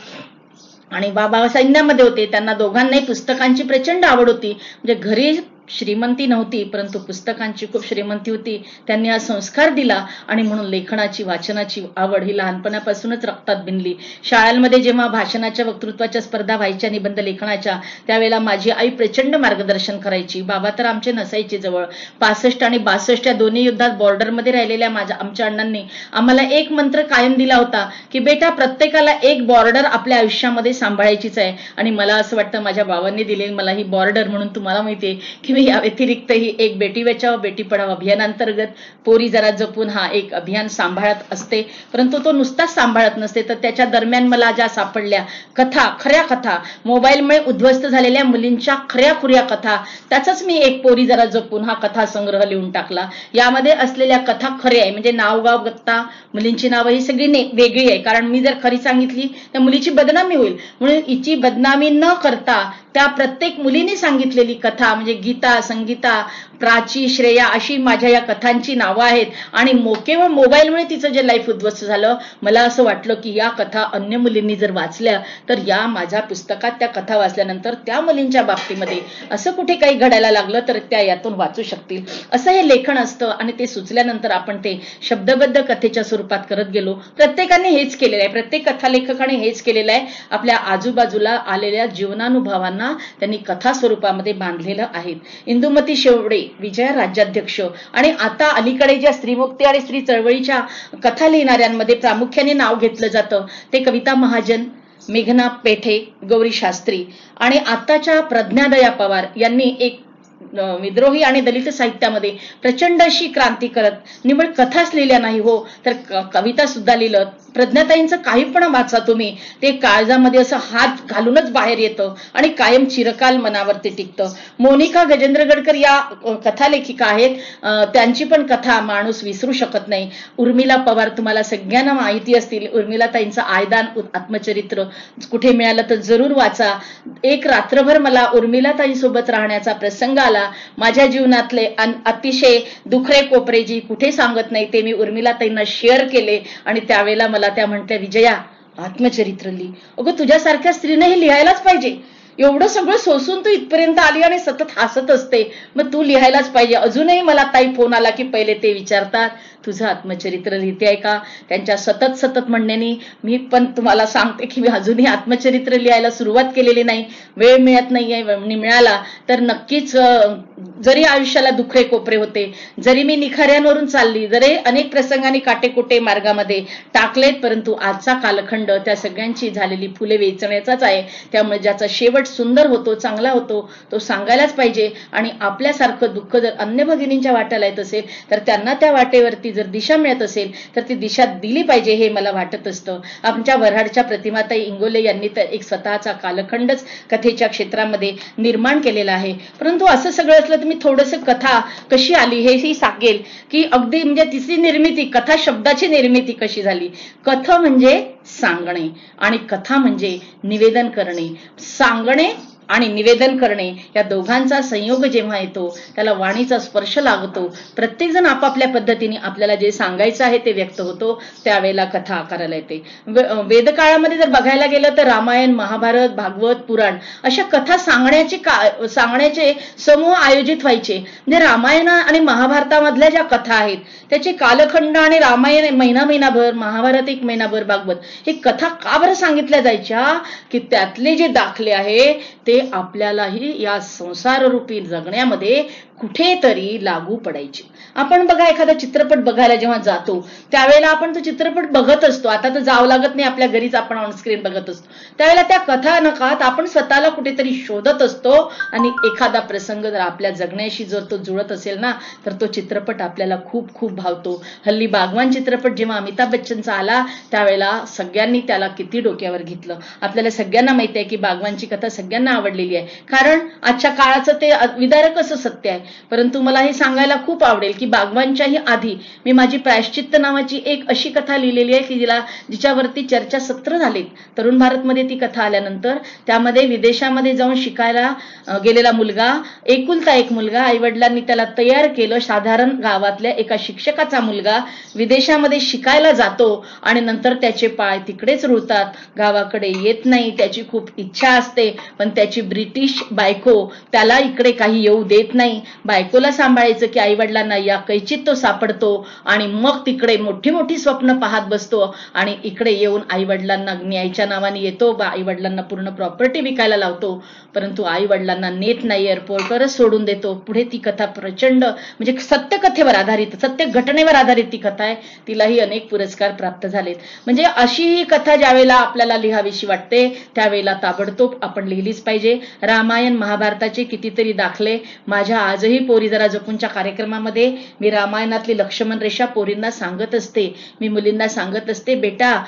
आणि बाबा सैन्यामध्ये होते, त्यांना दोघांनाही पुस्तकांची प्रचंड आवड होती. म्हणजे घरी श्रीमंती नव्हती परंतु पुस्तकांची खूप श्रीमंती होती. त्यांनी हा संस्कार दिला आणि म्हणून लेखनाची वाचनाची आवड ही लहानपणापासूनच रक्तात भिनली. शाळांमध्ये जेव्हा भाषणाच्या वक्तृत्वाच्या स्पर्धा व्हायच्या निबंध लेखनाच्या, त्यावेळेला माझी आई प्रचंड मार्गदर्शन करायची. बाबा तर आमचे नसायचे जवळ. 65 आणि 62 या दोन्ही युद्धात बॉर्डरमध्ये राहिलेल्या आमच्या अण्णांनी आम्हाला एक मंत्र कायम दिला होता की बेटा, प्रत्येकाला एक बॉर्डर आपल्या आयुष्यामध्ये सांभाळायचीच आहे. आणि मला असं वाटतं माझ्या बाबांनी दिलेली मला ही बॉर्डर म्हणून तुम्हाला माहिती आहे की या व्यतिरिक्त ही एक बेटी बचाव बेटी पढाव अभियानांतर्गत पोरी जरा जपून हा एक अभियान सांभाळत असते. परंतु तो नुसताच सांभाळत नसते, तर त्याच्या दरम्यान मला ज्या सापडल्या कथा, खऱ्या कथा, मोबाईलमुळे उद्ध्वस्त झालेल्या मुलींच्या खऱ्या कथा, त्याचाच मी एक पोरी जरा जपून हा कथा संग्रह लिहून टाकला. यामध्ये असलेल्या कथा खऱ्या आहे, म्हणजे नावगाव गत्ता, मुलींची नावं ही सगळी वेगळी आहे. कारण मी जर खरी सांगितली तर मुलीची बदनामी होईल, म्हणून हिची बदनामी न करता त्या प्रत्येक मुलीने सांगितलेली कथा म्हणजे गीता, संगीता, प्राची, श्रेया अशी माझ्या या कथांची नावं आहेत. आणि केवळ मोबाईलमुळे तिचं जे लाईफ उद्ध्वस्त झालं, मला असं वाटलं की या कथा अन्य मुलींनी जर वाचल्या तर या माझ्या पुस्तकात त्या कथा वाचल्यानंतर त्या मुलींच्या बाबतीमध्ये असं कुठे काही घडायला लागलं तर त्या यातून वाचू शकतील. असं हे लेखन असतं. आणि ते सुचल्यानंतर आपण ते शब्दबद्ध कथेच्या स्वरूपात करत गेलो. प्रत्येकाने हेच केलेलं आहे, प्रत्येक कथालेखकाने हेच केलेलं आहे. आपल्या आजूबाजूला आलेल्या जीवनानुभवांना त्यांनी कथा स्वरूपामध्ये बांधलेलं आहे. इंदुमती शेवडे, विजया राज्याध्यक्ष आणि आता अलीकडे ज्या स्त्रीमुक्ती आणि स्त्री चळवळीच्या कथा लिहिणाऱ्यांमध्ये प्रामुख्याने नाव घेतलं जातं ते कविता महाजन, मेघना पेठे, गौरी शास्त्री आणि आताच्या प्रज्ञादया पवार यांनी एक विद्रोही आणि दलित साहित्यामध्ये प्रचंड अशी क्रांती करत निवड कथाच लिहिल्या नाही हो, तर कविता सुद्धा लिहिलं. प्रज्ञाताईंचं काही पण वाचा तुम्ही, ते काळजामध्ये असं हात घालूनच बाहेर येतं आणि कायम चिरकाल मनावरती टिकतं. मोनिका गजेंद्र गडकर या कथालेखिका आहेत, त्यांची पण कथा माणूस विसरू शकत नाही. उर्मिला पवार, तुम्हाला सगळ्यांना माहिती असतील उर्मिलाताईंचं आयदान आत्मचरित्र, कुठे मिळालं तर जरूर वाचा. एक रात्रभर मला उर्मिलाताईंसोबत राहण्याचा प्रसंग आला. माझ्या जीवनातले अतिशय दुखरे कोपरे जी कुठे सांगत नाही ते मी उर्मिलाताईंना शेअर केले. आणि त्यावेळेला मला त्या म्हटल्या, विजया आत्मचरित्र लिही. अगं तुझ्यासारख्या स्त्रीने हे लिहायलाच पाहिजे. एवढं सगळं सोसून तू इथपर्यंत आली आणि सतत हसत असते, मग तू लिहायलाच पाहिजे. अजूनही मला ताई फोन आला की पहिले ते विचारतात तुझं आत्मचरित्र लिहिते आहे का. त्यांच्या सतत सतत म्हणण्याने मी पण तुम्हाला सांगते की मी अजूनही आत्मचरित्र लिहायला सुरुवात केलेली नाही. वेळ मिळत नाहीये. मिळाला तर नक्कीच, जरी आयुष्याला दुखरे कोपरे होते, जरी मी निखाऱ्यांवरून चालली, जरी अनेक प्रसंगाने काटेकोटे मार्गामध्ये टाकलेत, परंतु आजचा कालखंड त्या सगळ्यांची झालेली फुले वेचण्याचाच आहे. त्यामुळे ज्याचा शेवट सुंदर होतो, चांगला होतो, तो सांगायलाच पाहिजे. आणि आपल्यासारखं दुःख जर अन्य भगिनींच्या वाट्याला येत असेल तर त्यांना त्या वाटेवरती जर दिशा मिळत असेल तर ती दिशा दिली पाहिजे, हे मला वाटत असतं. आमच्या वऱ्हाडच्या प्रतिमाताई इंगोले यांनी तर एक स्वतःचा कालखंडच कथेच्या क्षेत्रामध्ये निर्माण केलेला आहे. परंतु असं सगळं असलं तर मी थोडंसं कथा कशी आली हेही सांगेल, की अगदी म्हणजे तिची निर्मिती, कथा शब्दाची निर्मिती कशी झाली. कथा म्हणजे सांगणे आणि कथा म्हणजे निवेदन करणे. सांगणे आणि निवेदन करणे या दोघांचा संयोग जेव्हा येतो त्याला वाणीचा स्पर्श लागतो. प्रत्येक जण आपापल्या पद्धतीने आपल्याला जे सांगायचं आहे ते व्यक्त होतो, त्यावेळेला कथा आकाराला येते. वेदकाळामध्ये जर बघायला गेलं तर रामायण, महाभारत, भागवत, पुराण अशा कथा सांगण्याचे समूह आयोजित व्हायचे. म्हणजे रामायण आणि महाभारतामधल्या ज्या कथा आहेत त्याचे कालखंड, आणि रामायण महिनाभर, महाभारत एक महिनाभर, भागवत हे कथा का बरं सांगितल्या जायच्या, की त्यातले जे दाखले आहे ते आपल्यालाही या संसाररूपी जगण्यामध्ये कुठेतरी लागू पडायचे. आपण बघा, एखादा चित्रपट बघायला जेव्हा जातो त्यावेळेला आपण तो चित्रपट बघत असतो. आता तर जावं लागत नाही, आपल्या घरीच आपण ऑनस्क्रीन बघत असतो. त्यावेळेला त्या कथा नकात आपण स्वतःला कुठेतरी शोधत असतो आणि एखादा प्रसंग जर आपल्या जगण्याशी जर तो जुळत असेल ना तर तो चित्रपट आपल्याला खूप खूप भावतो. हल्ली बागवान चित्रपट जेव्हा अमिताभ बच्चनचा आला त्यावेळेला सगळ्यांनी त्याला किती डोक्यावर घेतलं. आपल्याला सगळ्यांना माहिती आहे की बागवानची कथा सगळ्यांना आवडलेली आहे, कारण आजच्या काळाचं ते विदारक असं सत्य आहे. परंतु मला हे सांगायला खूप आवडेल की बागवानच्याही आधी मी माझी प्रायश्चित्त नावाची एक अशी कथा लिहिलेली आहे की जिच्यावरती चर्चासत्र झालेत. तरुण भारतमध्ये ती कथा आल्यानंतर त्यामध्ये विदेशामध्ये जाऊन शिकायला गेलेला मुलगा, एकुलता एक मुलगा, आईवडिलांनी त्याला तयार केलं, साधारण गावातल्या एका शिक्षकाचा मुलगा विदेशामध्ये शिकायला जातो आणि नंतर त्याचे पाय तिकडेच रुळतात, गावाकडे येत नाही. त्याची खूप इच्छा असते पण त्याची ब्रिटिश बायको त्याला इकडे काही येऊ देत नाही. बायकोला सांभाळायचं की आईवडिलांना या कैचीत तो सापडतो आणि मग तिकडे मोठी मोठी स्वप्न पाहत बसतो आणि इकडे येऊन आईवडिलांना न्यायच्या नावाने येतो, आईवडिलांना पूर्ण प्रॉपर्टी विकायला लावतो, परंतु आईवडिलांना नेत नाही, एअरपोर्टवरच सोडून देतो. पुढे ती कथा प्रचंड म्हणजे सत्य कथेवर आधारित, सत्य घटनेवर आधारित ती कथा आहे. तिलाही अनेक पुरस्कार प्राप्त झालेत. म्हणजे अशी ही कथा ज्यावेळेला आपल्याला लिहावीशी वाटते त्यावेळेला ताबडतोब आपण लिहिलीच पाहिजे. रामायण महाभारताचे कितीतरी दाखले माझ्या आजही पोरी जरा जपूनच्या कार्यक्रमामध्ये मी रामायणातली लक्ष्मण रेषा पोरींना सांगत असते. मी मुलींना सांगत असते, बेटा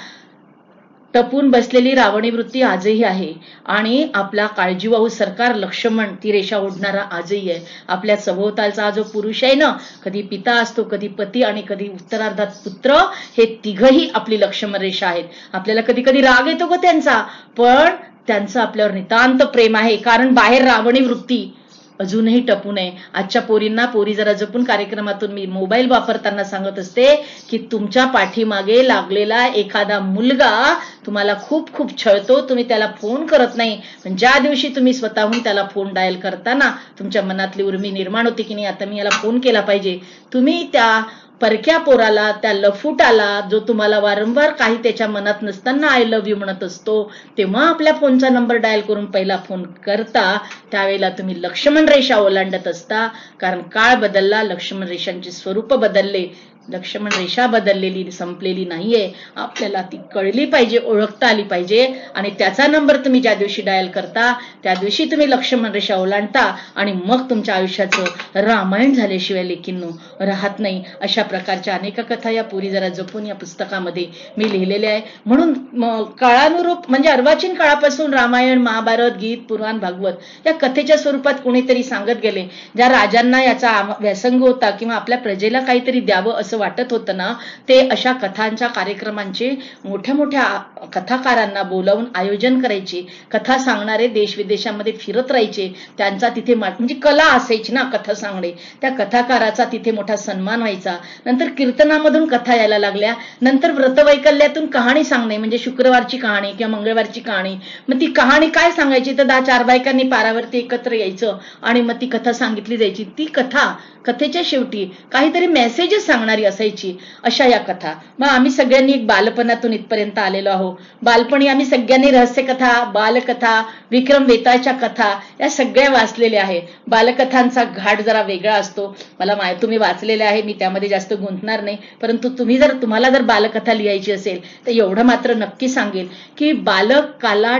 टपून बसलेली रावणी वृत्ती आजही आहे आणि आपला काळजीवाहू सरकार लक्ष्मण ती रेषा ओढणारा आजही आहे. आपल्या सभोवतालचा हा जो पुरुष आहे ना, कधी पिता असतो, कधी पती आणि कधी उत्तरार्धात पुत्र, हे तिघही आपली लक्ष्मण रेषा आहेत. आपल्याला कधी कधी राग येतो ग त्यांचा, पण त्यांचं आपल्यावर नितांत प्रेम आहे, कारण बाहेर रावणी वृत्ती अजूनही टपू नये. आजच्या पोरींना, पोरी जरा जपून कार्यक्रमातून मी मोबाईल वापरताना सांगत असते की तुमच्या पाठीमागे लागलेला एखादा मुलगा तुम्हाला खूप खूप छळतो, तुम्ही त्याला फोन करत नाही, पण ज्या दिवशी तुम्ही स्वतःहून त्याला फोन डायल करताना तुमच्या मनातली उर्मी निर्माण होते की नाही आता मी याला फोन केला पाहिजे, तुम्ही त्या परक्या पोराला, त्या लफुटाला, जो तुम्हाला वारंवार काही त्याच्या मनात नसताना आय लव्ह यू म्हणत असतो, तेव्हा आपल्या फोनचा नंबर डायल करून पहिला फोन करता, त्यावेळेला तुम्ही लक्ष्मण रेषा ओलांडत असता. कारण काळ बदलला, लक्ष्मण रेषांचे स्वरूप बदलले, लक्ष्मण रेषा बदललेली संपलेली नाहीये. आपल्याला ती कळली पाहिजे, ओळखता आली पाहिजे आणि त्याचा नंबर तुम्ही ज्या दिवशी डायल करता त्या दिवशी तुम्ही लक्ष्मण रेषा ओलांडता आणि मग तुमच्या आयुष्याचं रामायण झाल्याशिवाय लेकींनो राहत नाही. अशा प्रकारच्या अनेक कथा या पुरी जरा जपून या पुस्तकामध्ये मी लिहिलेल्या आहे. म्हणून काळानुरूप म्हणजे अर्वाचीन काळापासून रामायण, महाभारत, गीत, पुराण, भागवत या कथेच्या स्वरूपात कोणीतरी सांगत गेले. ज्या राजांना याचा व्यासंग होता किंवा आपल्या प्रजेला काहीतरी द्यावं असं वाटत होतं ना, ते अशा कथांच्या कार्यक्रमांचे मोठ्या मोठ्या कथाकारांना बोलावून आयोजन करायचे. कथा सांगणारे देश विदेशामध्ये फिरत राहायचे. त्यांचा तिथे म्हणजे कला असायची ना कथा सांगणे, त्या कथाकाराचा तिथे मोठा सन्मान व्हायचा. नंतर कीर्तनामधून कथा यायला लागल्या, नंतर व्रतवैकल्यातून कहाणी सांगणे म्हणजे शुक्रवारची कहाणी किंवा मंगळवारची कहाणी. मग ती कहाणी काय सांगायची तर 10-4 बायकांनी पारावरती एकत्र यायचं आणि मग ती कथा सांगितली जायची. ती कथा कथेच्या शेवटी काहीतरी मेसेजेस सांगणारी असायची. अशा या कथा. मग आम्ही सगळ्यांनी एक बालपणातून इथपर्यंत आलेलो आहोत. बालपणी आम्ही सगळ्यांनी रहस्यकथा, बालकथा, विक्रम वेताळच्या कथा या सगळ्या वाचलेल्या आहे. बालकथांचा घाट जरा वेगळा असतो. मला तुम्ही वाचलेल्या आहे, मी त्यामध्ये जास्त गुंतणार नाही. परंतु तुम्हाला जर बालकथा लिहायची असेल तर एवढं मात्र नक्की सांगेल की बालकाला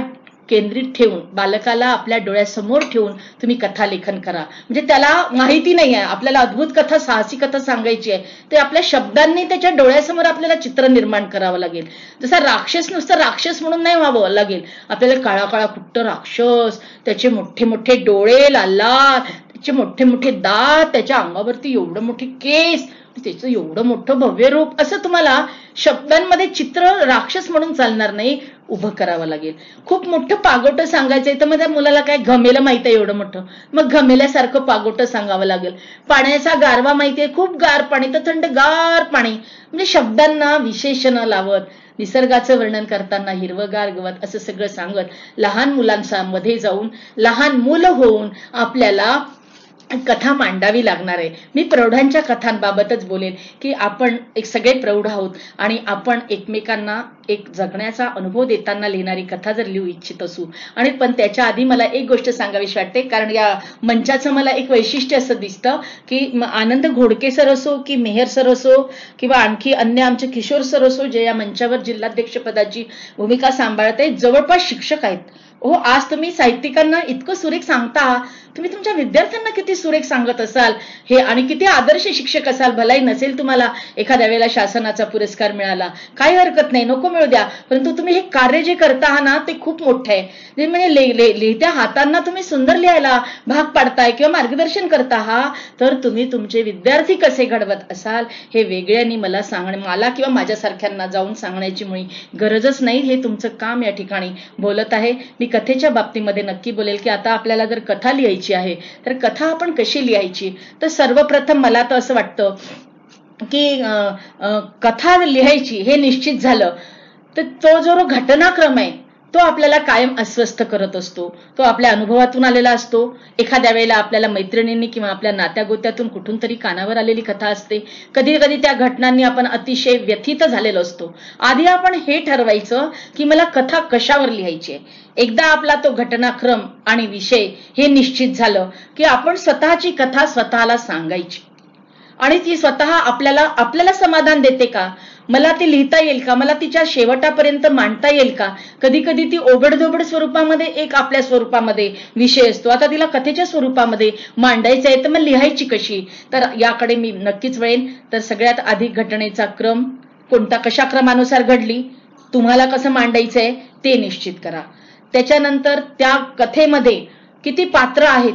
केंद्रित ठेवून, बालकाला आपल्या डोळ्यासमोर ठेवून तुम्ही कथा लेखन करा. म्हणजे त्याला माहिती नाही आहे आपल्याला अद्भुत कथा, साहसी कथा सांगायची आहे, ते आपल्या शब्दांनी त्याच्या डोळ्यासमोर आपल्याला चित्र निर्माण करावं लागेल. जसा राक्षस नुसतं राक्षस म्हणून नाही व्हावं लागेल, आपल्याला काळा काळा कुट्ट राक्षस, त्याचे मोठे मोठे डोळे लाल लाल, त्याचे मोठे मोठे दात, त्याच्या अंगावरती एवढं मोठे केस, त्याचं एवढं मोठं भव्य रूप, असं तुम्हाला शब्दांमध्ये चित्र राक्षस म्हणून चालणार नाही, उभं करावं लागेल. खूप मोठं पागोटं सांगायचंय तर मग त्या मुलाला काय घमेलं माहित आहे एवढं मोठं, मग घमेल्यासारखं पागोटं सांगावं लागेल. पाण्याचा गारवा माहितीये, खूप गार पाणी तर थंडगार पाणी, म्हणजे शब्दांना विशेषण लावत, निसर्गाचं वर्णन करताना हिरवगार गवत असं सगळं सांगत लहान मुलांच्या मध्ये जाऊन लहान मुलं होऊन आपल्याला कथा मांडावी लागणार आहे. मी प्रौढांच्या कथांबाबतच बोलेन की आपण एक सगळे प्रौढ आहोत आणि आपण एकमेकांना एक जगण्याचा अनुभव देताना लिहिणारी कथा जर लिहू इच्छित असू, आणि पण त्याच्या आधी मला एक गोष्ट सांगावीशी वाटते, कारण या मंचाचं मला एक वैशिष्ट्य असं दिसतं की आनंद घोडके सर असो की मेहर सर असो किंवा आणखी अन्य आमचे किशोर सर असो जे या मंचावर जिल्हाध्यक्ष पदाची भूमिका सांभाळत आहेत, जवळपास शिक्षक आहेत. हो, आज तुम्ही साहित्यिकांना इतकं सुरेख सांगता, तुम्ही तुमच्या विद्यार्थ्यांना किती सुरेख सांगत असाल हे, आणि किती आदर्श शिक्षक असाल. भलाई नसेल तुम्हाला एखाद्या वेळेला शासनाचा पुरस्कार मिळाला, काही हरकत नाही, नको मिळू द्या, परंतु तुम्ही हे कार्य जे करता आहात ना ते खूप मोठं आहे. म्हणजे लिहित्या हातांना तुम्ही सुंदर लिहायला भाग पाडताय किंवा मार्गदर्शन करता आहात, तर तुम्ही तुमचे विद्यार्थी कसे घडवत असाल हे वेगळ्यांनी मला मला किंवा माझ्यासारख्यांना जाऊन सांगण्याची मुळी गरजच नाही. हे तुमचं काम या ठिकाणी बोलत आहे. मी कथेच्या बाबतीमध्ये नक्की बोलेल की आता आपल्याला जर कथा लिहायची आहे तर कथा आपण कशी लिहायची, तर सर्वप्रथम मला तर असं वाटतं की कथा लिहायची हे निश्चित झालं तर तो जो घटनाक्रम आहे तो आपल्याला कायम अस्वस्थ करत असतो. तो आपल्या अनुभवातून आलेला असतो. एखाद्या वेळेला आपल्याला मैत्रिणींनी किंवा आपल्या नात्यागोत्यातून कुठून तरी कानावर आलेली कथा असते. कधी कधी त्या घटनांनी आपण अतिशय व्यथित झालेलो असतो. आधी आपण हे ठरवायचं की मला कथा कशावर लिहायची आहे. एकदा आपला तो घटनाक्रम आणि विषय हे निश्चित झालं की आपण स्वतःची कथा स्वतःला सांगायची, आणि ती स्वतः आपल्याला समाधान देते का, मला ती लिहिता येईल का, मला तिच्या शेवटापर्यंत मांडता येईल का. कधी कधी ती ओबडधोबड स्वरूपामध्ये एक आपल्या स्वरूपामध्ये विषय असतो, आता तिला कथेच्या स्वरूपामध्ये मांडायचं आहे तर मग लिहायची कशी, तर याकडे मी नक्कीच वळेन. तर सगळ्यात आधी घटनेचा क्रम कोणता, कशा क्रमानुसार घडली, तुम्हाला कसं मांडायचंय ते निश्चित करा. त्याच्यानंतर त्या कथेमध्ये किती पात्र आहेत,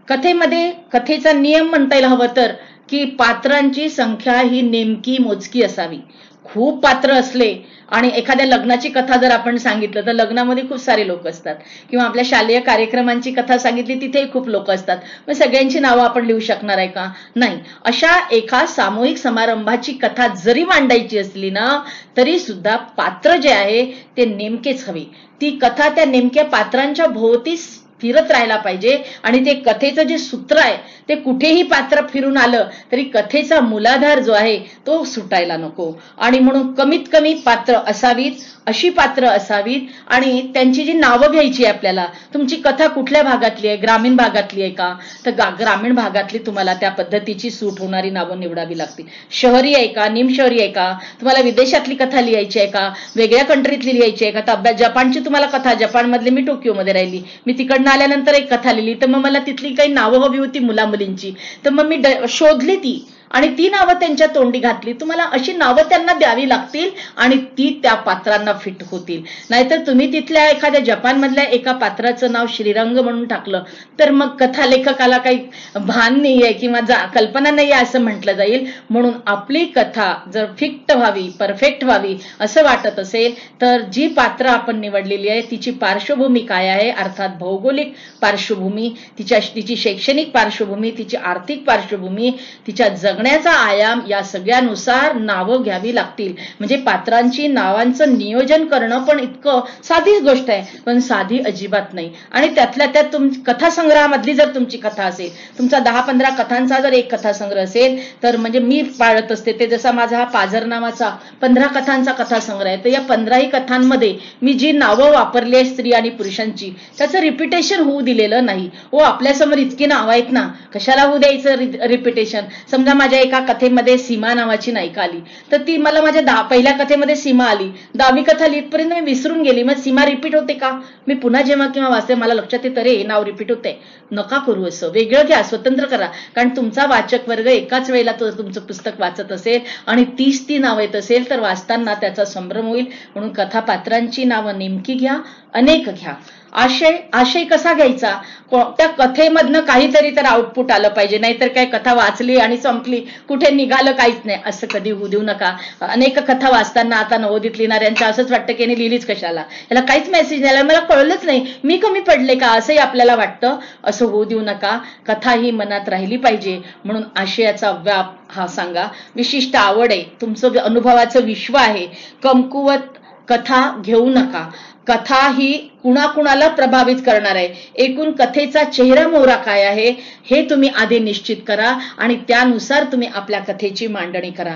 कथेमध्ये कथेचा नियम म्हणता येईल हवं तर की पात्रांची संख्या ही नेमकी मोजकी असावी. खूप पात्र असले आणि एखाद्या लग्नाची कथा जर आपण सांगितलं तर लग्नामध्ये खूप सारे लोक असतात, किंवा आपल्या शालेय कार्यक्रमांची कथा सांगितली तिथेही खूप लोक असतात, मग सगळ्यांची नावं आपण लिहू शकणार आहे का, नाही. अशा एका सामूहिक समारंभाची कथा जरी मांडायची असली ना तरी सुद्धा पात्र जे आहे ते नेमकेच हवे. ती कथा त्या नेमक्या पात्रांच्या भोवती फिरत राहायला पाहिजे, आणि ते कथेचं जे सूत्र आहे ते कुठेही पात्र फिरून आलं तरी कथेचा मूलाधार जो आहे तो सुटायला नको. आणि म्हणून कमीत कमी पात्र असावीत, अशी पात्र असावीत, आणि त्यांची जी नावं घ्यायची आहे आपल्याला. तुमची कथा कुठल्या भागातली आहे, ग्रामीण भागातली आहे का, तर ग्रामीण भागातली तुम्हाला त्या पद्धतीची सूट होणारी नावं निवडावी लागतील. शहरी आहे का, निमशहरी आहे का, तुम्हाला विदेशातली कथा लिहायची आहे का, वेगळ्या कंट्रीतली लिहायची आहे का. तर अभ्यास जपानची तुम्हाला कथा, जपानमधली मी टोकियोमध्ये राहिली, मी तिकडनं आल्यानंतर एक कथा लिहिली, तर मग मला तिथली काही नावं हवी होती मुला मुलींची, तर मग मी शोधली ती आणि ती नावं त्यांच्या तोंडी घातली. तुम्हाला अशी नावं त्यांना द्यावी लागतील आणि ती त्या पात्रांना फिट होतील. नाहीतर तुम्ही तिथल्या एखाद्या जपानमधल्या एका पात्राचं नाव श्रीरंग म्हणून टाकलं तर मग कथा लेखकाला काही भान नाहीये किंवा कल्पना नाहीये असं म्हटलं जाईल. म्हणून आपली कथा जर फिट व्हावी, परफेक्ट व्हावी असं वाटत असेल तर जी पात्र आपण निवडलेली आहे तिची पार्श्वभूमी काय आहे, अर्थात भौगोलिक पार्श्वभूमी, तिची शैक्षणिक पार्श्वभूमी, तिची आर्थिक पार्श्वभूमी, तिच्या जगण्याचा आयाम या सगळ्यानुसार नावं घ्यावी लागतील. म्हणजे पात्रांची नावांचं नियोजन करणं पण इतकं साधी गोष्ट आहे, पण साधी अजिबात नाही. आणि त्यातल्या त्यात कथासंग्रहामधली जर तुमची कथा असेल, तुमचा 10-15 कथांचा जर एक कथासंग्रह असेल, तर म्हणजे मी पाळत असते ते, जसा माझा हा पाझर नावाचा 15 कथांचा कथासंग्रह आहे, तर या 15ही कथांमध्ये मी जी नावं वापरली आहे स्त्री आणि पुरुषांची, त्याचं रिपिटेशन होऊ दिलेलं नाही. आपल्यासमोर इतकी नावं आहेत ना, कशाला होऊ द्यायचं रिपिटेशन. समजा माझ्या एका कथेमध्ये सीमा नावाची नायिका आली, तर ती मला माझ्या पहिल्या कथेमध्ये सीमा आली, 10वी कथा लिहितपर्यंत मी विसरून गेली, मग सीमा रिपीट होते का? मी पुन्हा जेव्हा किंवा वाचते मला लक्षात येतं, रे नाव रिपीट होते. नका करू असं, वेगळं घ्या, स्वतंत्र करा. कारण तुमचा वाचक वर्ग एकाच वेळेला तुमचं पुस्तक वाचत असेल आणि 30 ती नाव येत असेल, तर वाचताना त्याचा संभ्रम होईल. म्हणून कथापात्रांची नावं नेमकी घ्या, अनेक घ्या. आशय कसा घ्यायचा? त्या कथेमधनं काहीतरी तर आउटपुट आलं पाहिजे, नाहीतर काय कथा वाचली आणि संपली, कुठे निघालं काहीच नाही, असं कधी होऊ देऊ नका. अनेक कथा वाचताना आता नवोदित लिहिणाऱ्यांचं असंच वाटतं की यांनी लिहिलीच कशाला, याला काहीच मेसेज नाही, मला कळलंच नाही, मी कमी पडले का, असंही आपल्याला वाटतं. असं होऊ देऊ नका. कथा ही मनात राहिली पाहिजे. म्हणून आशयाचा व्याप हा सांगा. विशिष्ट आवड आहे, तुमचं अनुभवाचं विश्व आहे, कमकुवत कथा घेऊ नका. कथा ही कुणाकुणाला प्रभावित करणार आहे, एकूण कथेचा चेहरा मोहरा काय आहे हे तुम्ही आधी निश्चित करा आणि त्यानुसार तुम्ही आपल्या कथेची मांडणी करा.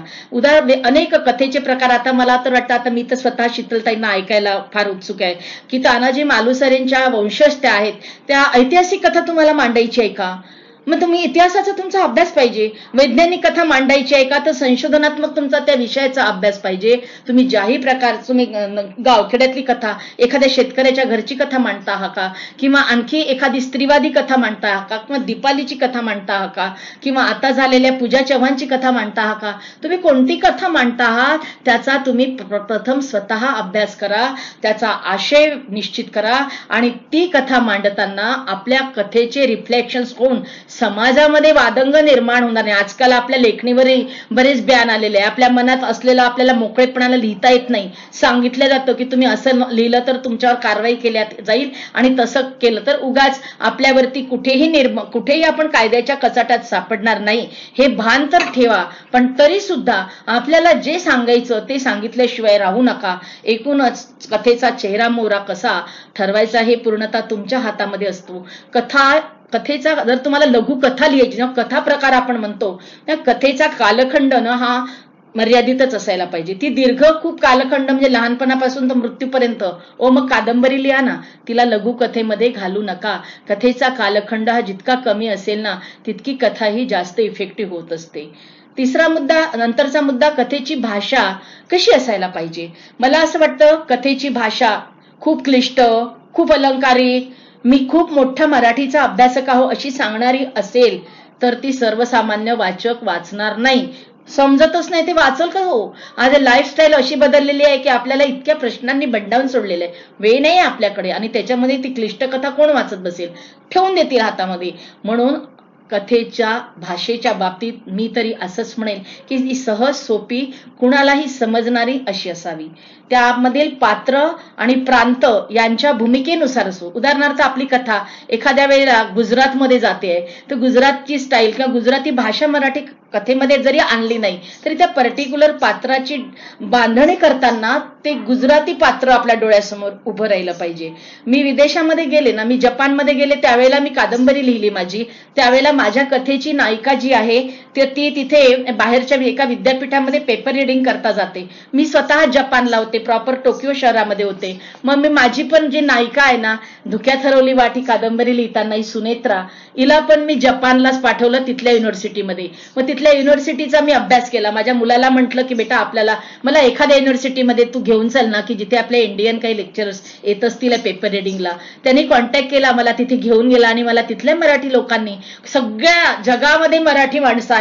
अनेक कथेचे प्रकार आता मला तर वाटतं, आता मी तर स्वतः शीतलताईंना ऐकायला फार उत्सुक आहे की तानाजी मालुसरेंच्या वंशज त्या आहेत, त्या ऐतिहासिक कथा तुम्हाला मांडायची आहे का? मग तुम्ही इतिहासाचा तुमचा अभ्यास पाहिजे. वैज्ञानिक कथा मांडायची आहे का? तर संशोधनात्मक तुमचा त्या विषयाचा अभ्यास पाहिजे. तुम्ही ज्याही प्रकार तुम्ही गावखेड्यातली कथा, एखाद्या शेतकऱ्याच्या घरची कथा मांडता आहात का, किंवा आणखी एखादी स्त्रीवादी कथा मांडता आहात का, किंवा दीपालीची कथा मांडता आहात का, किंवा आता झालेल्या पूजा चव्हाणची कथा मांडता आहात का, तुम्ही कोणती कथा मांडता आहात त्याचा तुम्ही प्रथम स्वतः अभ्यास करा, त्याचा आशय निश्चित करा आणि ती कथा मांडताना आपल्या कथेचे रिफ्लेक्शन्स होऊन समाजामध्ये वादंग निर्माण होणार नाही. आजकाल आपल्या लेखणीवरही बरेच बॅन आलेले आहे. आपल्या मनात असलेलं आपल्याला मोकळेपणाला लिहिता येत नाही, सांगितलं जातं की तुम्ही असं लिहिलं तर तुमच्यावर कारवाई केली जाईल आणि तसं केलं तर उगाच आपल्यावरती कुठेही आपण कायद्याच्या कचाट्यात सापडणार नाही, हे भान तर ठेवा. पण तरी सुद्धा आपल्याला जे सांगायचं ते सांगितल्याशिवाय राहू नका. एकूणच कथेचा चेहरा मोहरा कसा ठरवायचा हे पूर्णतः तुमच्या हातामध्ये असतो. कथेचा जर तुम्हाला लघु कथा लिहायची, कथा प्रकार आपण म्हणतो, त्या कथेचा कालखंड ना हा मर्यादितच असायला पाहिजे. ती दीर्घ खूप कालखंड म्हणजे लहानपणापासून तर मृत्यूपर्यंत, मग कादंबरी लिहा ना, तिला लघु कथेमध्ये घालू नका. कथेचा कालखंड हा जितका कमी असेल ना, तितकी कथा ही जास्त इफेक्टिव्ह होत असते. तिसरा मुद्दा, नंतरचा मुद्दा, कथेची भाषा कशी असायला पाहिजे. मला असं वाटतं कथेची भाषा खूप क्लिष्ट, खूप अलंकारिक, मी खूप मोठा मराठीचा अभ्यासक आहो अशी सांगणारी असेल तर ती सर्वसामान्य वाचक वाचणार नाही. समजतच नाही ते वाचल का हो? आज लाईफस्टाईल अशी बदललेली आहे की आपल्याला इतक्या प्रश्नांनी बंडावून सोडलेलं आहे, वेळ नाही आपल्याकडे, आणि त्याच्यामध्ये ती क्लिष्ट कथा कोण वाचत बसेल, ठेवून देतील हातामध्ये. म्हणून कथेच्या भाषेच्या बाबतीत मी तरी असंच म्हणेल की ती सहज सोपी, कुणालाही समजणारी अशी असावी. त्यामधील पात्र आणि प्रांत यांच्या भूमिकेनुसार असो. उदाहरणार्थ आपली कथा एखाद्या वेळेला गुजरातमध्ये जाते, तर गुजरातची स्टाईल किंवा गुजराती भाषा मराठी कथेमध्ये जरी आणली नाही तरी त्या पर्टिक्युलर पात्राची बांधणी करताना ते गुजराती पात्र आपल्या डोळ्यासमोर उभं राहिलं पाहिजे. मी विदेशामध्ये गेले ना, मी जपानमध्ये गेले, त्यावेळेला मी कादंबरी लिहिली माझी, त्यावेळेला माझ्या कथेची नायिका जी आहे ती तिथे बाहेरच्या एका विद्यापीठामध्ये पेपर रिडिंग करता जाते. मी स्वतः जपानला होते, प्रॉपर टोकियो शहरामध्ये होते. मग मी माझी पण जी नायिका आहे ना, धुक्यात हरवली वाटी कादंबरी लिहिताना, ही सुनेत्रा, हिला पण मी जपानलाच पाठवलं तिथल्या युनिव्हर्सिटीमध्ये. मग तिथल्या युनिव्हर्सिटीचा मी अभ्यास केला. माझ्या मुलाला म्हटलं की बेटा मला एखाद्या युनिव्हर्सिटीमध्ये तू घेऊन चल ना, की जिथे आपले इंडियन काही लेक्चरर्स येत असतील पेपर रिडिंगला. त्यांनी कॉन्टॅक्ट केला, मला तिथे घेऊन गेला आणि मला तिथल्या मराठी लोकांनी, सगळ्या जगामध्ये मराठी माणसं आहेत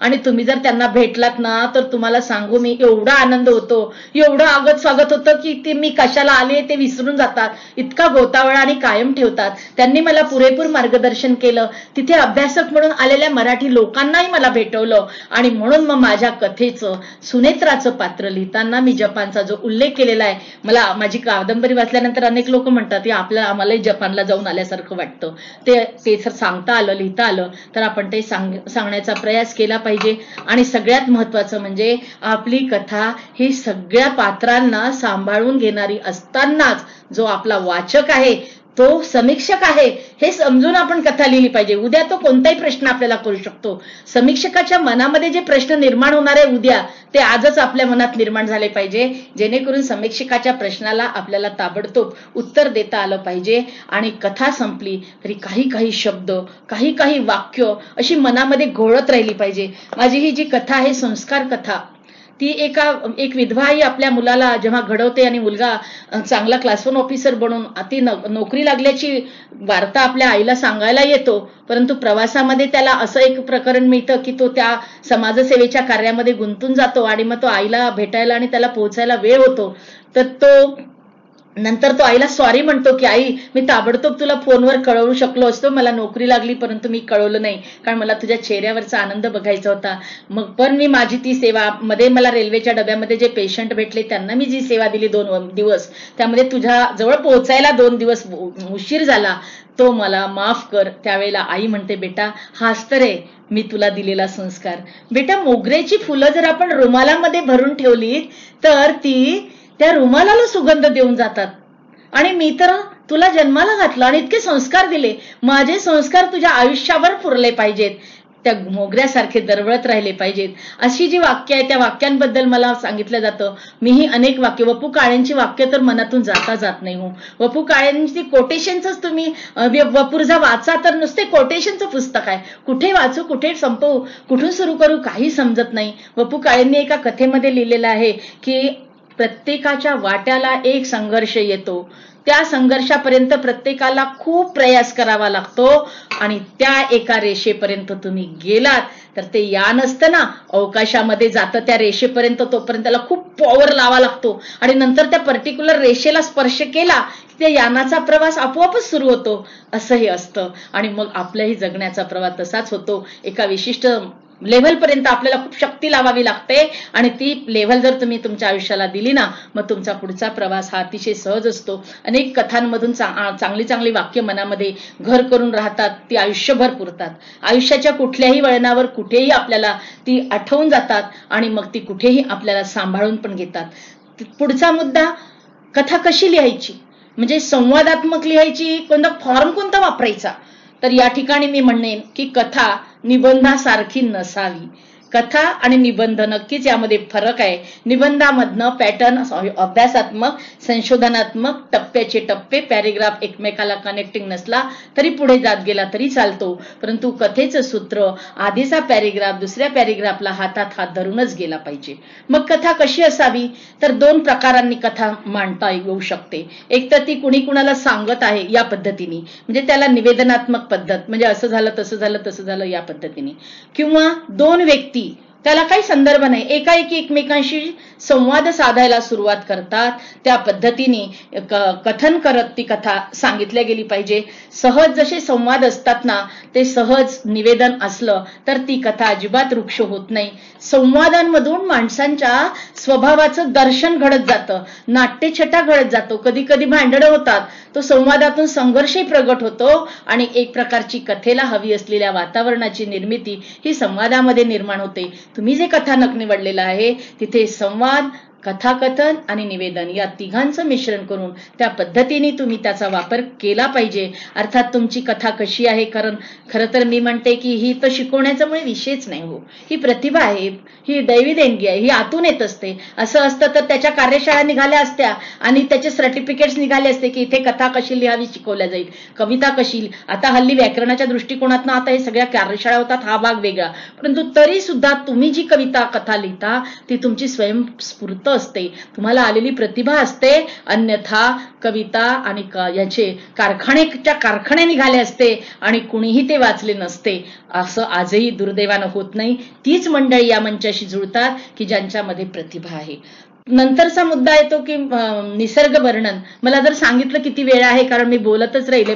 आणि तुम्ही जर त्यांना भेटलात ना तर तुम्हाला सांगू मी, एवढा आनंद होतो, एवढं आगत स्वागत होतं की ते मी कशाला आले ते विसरून जातात, इतका गोतावळा आणि कायम ठेवतात. त्यांनी मला पुरेपूर मार्गदर्शन केलं. तिथे अभ्यासक म्हणून आलेल्या मराठी लोकांनाही मला भेटवलं आणि म्हणून मग माझ्या कथेचं सुनेत्राचं पात्र लिहिताना मी जपानचा जो उल्लेख केलेला आहे, मला माझी कादंबरी वाचल्यानंतर अनेक लोक म्हणतात की आम्हालाही जपानला जाऊन आल्यासारखं वाटतं. ते सांगता आलं, लिहिता आलं तर आपण ते सांगण्याचा प्रयास केला पाहिजे. आणि सगळ्यात महत्वाचं म्हणजे आपली कथा ही सगळ्या पात्रांना सांभाळून घेणारी असतानाच जो आपला वाचक आहे, तो समीक्षक आहे, हे समजून आपण कथा लिहिली पाहिजे. उद्या तो कोणताही प्रश्न आपल्याला करू शकतो. समीक्षकाच्या मनामध्ये जे प्रश्न निर्माण होणार आहे उद्या, ते आजच आपल्या मनात निर्माण झाले पाहिजे, जेणेकरून समीक्षकाच्या प्रश्नाला आपल्याला ताबडतोब उत्तर देता आलं पाहिजे. आणि कथा संपली तरी काही काही शब्द, काही काही वाक्य अशी मनामध्ये घोळत राहिली पाहिजे. माझी ही जी कथा आहे संस्कार कथा, ती एक विधवा आई आपल्या मुलाला जेव्हा घडवते आणि मुलगा चांगला क्लास 1 ऑफिसर बनून ती नोकरी लागल्याची वार्ता आपल्या आईला सांगायला येतो, परंतु प्रवासामध्ये त्याला असं एक प्रकरण मिळतं की तो त्या समाजसेवेच्या कार्यामध्ये गुंतून जातो आणि मग तो आईला भेटायला आणि त्याला पोहोचायला वेळ होतो. तर नंतर तो आईला सॉरी म्हणतो की आई, मी ताबडतोब तुला फोनवर कळवू शकलो असतो, मला नोकरी लागली परंतु मी कळवलं नाही, कारण मला तुझ्या चेहऱ्यावरचा आनंद बघायचा होता. मग पण मी माझी ती सेवा मध्ये, मला रेल्वेच्या डब्यामध्ये जे पेशंट भेटले त्यांना मी जी सेवा दिली 2 दिवस, त्यामध्ये तुझ्या जवळ पोहोचायला 2 दिवस उशीर झाला, तो मला माफ कर. त्यावेळेला आई म्हणते, बेटा हाच तर आहे मी तुला दिलेला संस्कार. बेटा मोगऱ्याची फुलं जर आपण रुमालामध्ये भरून ठेवली तर ती त्या रुमालाला सुगंध देऊन जातात. आणि मी तर तुला जन्माला घातलं आणि इतके संस्कार दिले, माझे संस्कार तुझ्या आयुष्यावर पुरले पाहिजेत, त्या मोगऱ्यासारखे दरवळत राहिले पाहिजेत. अशी जी वाक्य आहे त्या वाक्यांबद्दल मला सांगितलं जातं. मीही अनेक वाक्य, वपू काळेंची वाक्य तर मनातून जात नाही हो. वपू काळेंची कोटेशनच तुम्ही वपूर्झा वाचा तर नुसते कोटेशनचं पुस्तक आहे. कुठे वाचू, कुठे संपवू, कुठून सुरू करू काही समजत नाही. वपू काळेंनी एका कथेमध्ये लिहिलेलं आहे की प्रत्येकाच्या वाट्याला एक संघर्ष येतो, त्या संघर्षापर्यंत प्रत्येकाला खूप प्रयास करावा लागतो आणि त्या एका रेषेपर्यंत तुम्ही गेलात तर ते यान असतं ना, अवकाशामध्ये जातं त्या रेषेपर्यंत, तोपर्यंत त्याला खूप पॉवर लावा लागतो आणि नंतर त्या पर्टिक्युलर रेषेला स्पर्श केला की त्या यानाचा प्रवास आपोआपच सुरू होतो. असं हे असतं. आणि मग आपल्याही जगण्याचा प्रवास तसाच होतो. एका विशिष्ट लेव्हल पर्यंत आपल्याला खूप शक्ती लावावी लागते आणि ती लेव्हल जर तुम्ही तुमच्या आयुष्याला दिली ना, मग तुमचा पुढचा प्रवास हा अतिशय सहज असतो. अनेक कथांमधून चांगली चांगली वाक्य मनामध्ये घर करून राहतात, ती आयुष्यभर पुरतात. आयुष्याच्या कुठल्याही वळणावर कुठेही आपल्याला ती आठवून जातात आणि मग ती कुठेही आपल्याला सांभाळून पण घेतात. पुढचा मुद्दा, कथा कशी लिहायची, म्हणजे संवादात्मक लिहायची, फॉर्म कोणता वापरायचा. तर या ठिकाणी मी म्हणेन की कथा निबंधासारखी नसावी. कथा आणि निबंध नक्कीच यामध्ये फरक आहे. निबंधामधनं पॅटर्न अभ्यासात्मक, संशोधनात्मक, टप्प्याचे टप्पे, पॅरेग्राफ एकमेकाला कनेक्टिंग नसला तरी पुढे जात गेला तरी चालतो, परंतु कथेचं सूत्र आधीचा पॅरेग्राफ दुसऱ्या पॅरेग्राफला हातात हात धरूनच गेला पाहिजे. मग कथा कशी असावी, तर 2 प्रकारांनी कथा मांडता येऊ शकते. एक तर ती कुणी कुणाला सांगत आहे या पद्धतीने, म्हणजे त्याला निवेदनात्मक पद्धत, म्हणजे असं झालं तसं झालं तसं झालं या पद्धतीने, किंवा 2 व्यक्ती, त्याला काही संदर्भ नाही, एकाएकी एकमेकांशी संवाद साधायला सुरुवात करतात, त्या पद्धतीने कथन करत ती कथा सांगितल्या गेली पाहिजे. सहज जसे संवाद असतात ना, ते सहज निवेदन असलं तर ती कथा अजिबात वृक्ष होत नाही. संवादांमधून माणसांच्या स्वभावाचं दर्शन घडत जातं, नाट्यछटा घडत जातो, कधी कधी भांडणं होतात, तो संवादातून संघर्षही प्रगट होतो आणि एक प्रकारची कथेला हवी असलेल्या वातावरणाची निर्मिती ही संवादामध्ये निर्माण होते. तुम्ही जे कथानक निवडलेलं आहे तिथे संवाद, कथाकथन आणि निवेदन या तिघांचं मिश्रण करून त्या पद्धतीने तुम्ही त्याचा वापर केला पाहिजे. अर्थात तुमची कथा कशी आहे, कारण खरं तर मी म्हणते की ही तर शिकवण्याचा मुळे विषयच नाही हो, ही प्रतिभा आहे, ही दैवी देणगी आहे, ही आतून येत असते. असं असतं तर त्याच्या कार्यशाळा निघाल्या असत्या आणि त्याचे सर्टिफिकेट्स निघाले असते की इथे कथा कशी लिहावी शिकवल्या जाईल, कविता कशी. आता हल्ली व्याकरणाच्या दृष्टिकोनातून आता हे सगळ्या कार्यशाळा होतात, हा भाग वेगळा, परंतु तरी सुद्धा तुम्ही जी कविता कथा लिहिता ती तुमची स्वयंस्फूर्त असते, तुम्हाला आलेली प्रतिभा असते. अन्यथा कविता आणि याचे कारखाने निघाले असते आणि कुणीही ते वाचले नसते. असं आजही दुर्दैवानं होत नाही. तीच मंडळी या मंचाशी जुळतात की ज्यांच्यामध्ये प्रतिभा आहे. नंतरचा मुद्दा येतो की निसर्ग वर्णन. मला जर सांगितलं किती वेळ आहे, कारण मी बोलतच राहिले,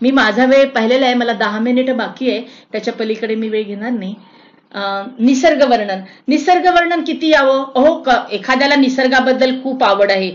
मी माझा वेळ पाहिलेला आहे, मला 10 मिनिटं बाकी आहे, त्याच्या पलीकडे मी वेळ घेणार नाही. निसर्ग वर्णन. निसर्ग वर्णन किती यावं? एखाद्याला निसर्गाबद्दल खूप आवड आहे.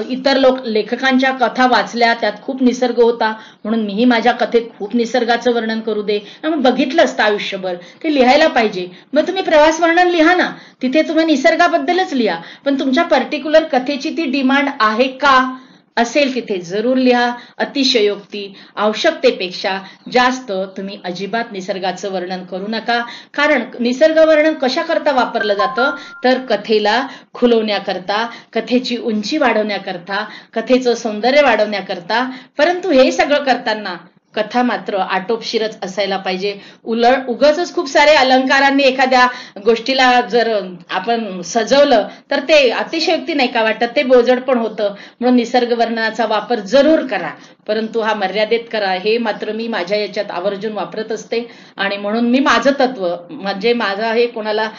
इतर लेखकांच्या कथा वाचल्या, त्यात खूप निसर्ग होता, म्हणून मीही माझ्या कथेत खूप निसर्गाचं वर्णन करू दे. मग बघितलं असतं आयुष्यभर, ते लिहायला पाहिजे. मग तुम्ही प्रवास वर्णन लिहा ना, तिथे तुम्ही निसर्गाबद्दलच लिहा, पण तुमच्या पर्टिक्युलर कथेची ती डिमांड आहे का असेल तिथे जरूर लिहा. अतिशयोक्ती, आवश्यकतेपेक्षा जास्त तुम्ही अजिबात निसर्गाचं वर्णन करू नका. कारण निसर्ग वर्णन कशा करता वापरलं जातं, तर कथेला खुलवण्याकरता, कथेची उंची वाढवण्याकरता, कथेचं सौंदर्य वाढवण्याकरता. परंतु हे सगळं करताना कथा मात्र आटोपशीरच असायला पाहिजे. उगाचच खूप सारे अलंकारांनी एखाद्या गोष्टीला जर आपण सजवलं तर ते अतिशयोक्ती नाही का वाटत, ते बोजड पण होतं. म्हणून निसर्ग वर्णनाचा वापर जरूर करा, परंतु हा मर्यादेत करा. हे मात्र मी माझ्या याच्यात आवर्जून वापरत असते. आणि म्हणून मी माझं तत्व म्हणजे माझा हे कोणाला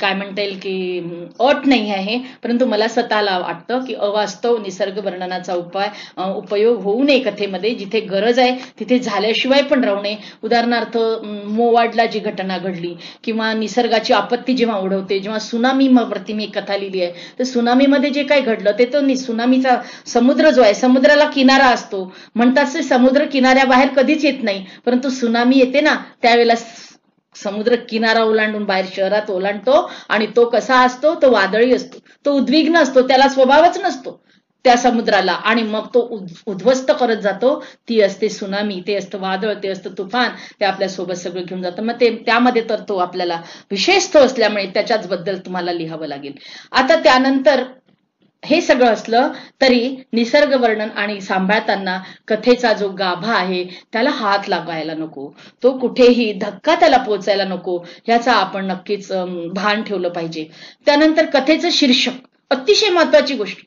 काय म्हणता येईल की अट नाही आहे, परंतु मला स्वतःला वाटतं की अवास्तव निसर्ग वर्णनाचा उपयोग होऊ नये कथेमध्ये. जिथे गरज आहे तिथे झाल्याशिवाय पण राहू नये. उदाहरणार्थ मोवाडला जी घटना घडली, किंवा निसर्गाची आपत्ती जेव्हा ओढवते, जेव्हा सुनामीवरती मी कथा लिहिली आहे, तर सुनामीमध्ये जे काही घडलं ते तर सुनामीचा समुद्र जो आहे, समुद्राला किनारा असतो. म्हणतात समुद्र किनाऱ्याबाहेर कधीच येत नाही, परंतु सुनामी येते ना त्यावेळेला समुद्र किनारा ओलांडून बाहेर शहरात ओलांडतो. आणि तो कसा असतो? तो वादळी असतो, तो उद्विग्न असतो, त्याला स्वभावच नसतो त्या समुद्राला, आणि मग तो उद्ध्वस्त करत जातो. ती असते सुनामी, ते असतं वादळ, ते असतं तुफान, ते आपल्यासोबत सगळं घेऊन जातं. मग ते त्यामध्ये तर तो आपल्याला विशेषत्व असल्यामुळे त्याच्याच बद्दल तुम्हाला लिहावं लागेल. आता त्यानंतर हे सगळं असलं तरी निसर्ग वर्णन आणि सांभाळताना कथेचा जो गाभा आहे त्याला हात लागायला नको, तो कुठेही धक्का त्याला पोचायला नको, याचा आपण नक्कीच भान ठेवलं पाहिजे. त्यानंतर कथेचं शीर्षक अतिशय महत्वाची गोष्ट.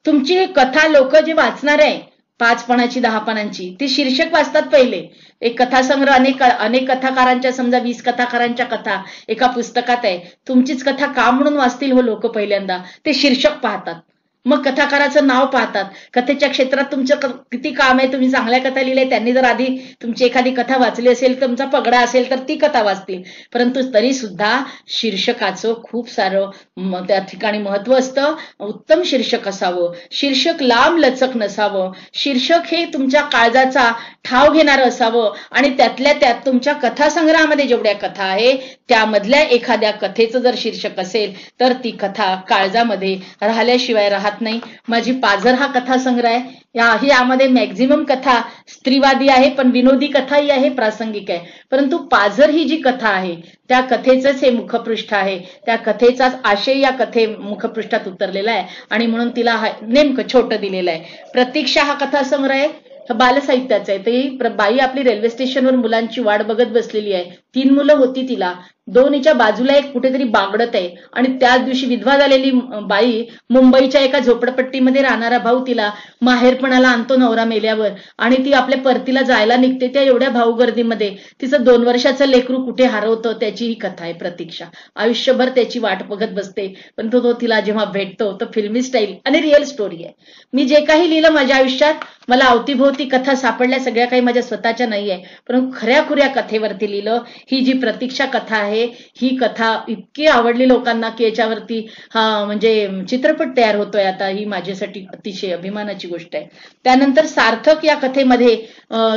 तुमची कथा लोक जे वाचणार आहे 5 पानाची 10 पानांची, ती शीर्षक वाचतात पहिले. एक कथासंग्रह अनेक कथाकारांच्या, समजा 20 कथाकारांच्या कथा एका पुस्तकात आहे, तुमचीच कथा का म्हणून वाचतील हो लोक? पहिल्यांदा ते शीर्षक पाहतात, मग कथाकाराचं नाव पाहतात, कथेच्या क्षेत्रात तुमचं किती काम आहे, तुम्ही चांगल्या कथा लिहिल्या, त्यांनी जर आधी तुमची एखादी कथा वाचली असेल, तुमचा पगडा असेल तर ती कथा वाचतील. परंतु तरी सुद्धा शीर्षकाचं खूप सारं त्या ठिकाणी महत्व असतं. उत्तम शीर्षक असावं, शीर्षक लांब लचक नसावं, शीर्षक हे तुमच्या काळजाचा ठाव घेणारं असावं, आणि त्यातल्या त्यात तुमच्या कथासंग्रहामध्ये जेवढ्या कथा आहे त्यामधल्या एखाद्या कथेचं जर शीर्षक असेल तर ती कथा काळजामध्ये राहिल्याशिवाय राहत नाही. माझी पाझर हा कथासंग्रह आहे, यामध्ये मॅक्झिमम कथा स्त्रीवादी आहे, पण विनोदी कथाही आहे, प्रासंगिक आहे. परंतु पाझर ही जी कथा आहे त्या कथेचंच हे मुखपृष्ठ आहे, त्या कथेचाच आशय या कथे मुखपृष्ठात उतरलेला आहे, आणि म्हणून तिला नेमकं छोटं दिलेलं आहे. प्रतीक्षा हा कथासंग्रह आहे, बालसाहित्याचं आहे. ती बाई आपली रेल्वे स्टेशनवर मुलांची वाट बघत बसलेली आहे, 3 मुलं होती तिला, 2 बाजूला एक कुठेतरी बागडत आहे, आणि त्याच दिवशी विधवा झालेली बाई मुंबईच्या एका झोपडपट्टीमध्ये राहणारा भाऊ तिला माहेरपणाला आणतो नवरा मेल्यावर, आणि ती आपल्या परतीला जायला निघते. त्या एवढ्या भाऊगर्दीमध्ये तिचं 2 वर्षाचं लेकरू कुठे हरवतं, त्याची ही कथा आहे प्रतीक्षा. आयुष्यभर त्याची वाट बघत बसते, पण तो तिला जेव्हा भेटतो तो फिल्मी स्टाईल आणि रिअल स्टोरी आहे. मी जे काही लिहिलं माझ्या आयुष्यात, मला अवतीभोवती कथा सापडल्या, सगळ्या काही माझ्या स्वतःच्या नाही आहे, पण खऱ्या कथेवरती लिहिलं. ही जी प्रतीक्षा कथा आहे, ही कथा इतकी आवडली लोकांना की याच्यावरती म्हणजे चित्रपट तयार होतोय आता. ही माझ्यासाठी अतिशय अभिमानाची गोष्ट आहे. त्यानंतर सार्थक या कथेमध्ये,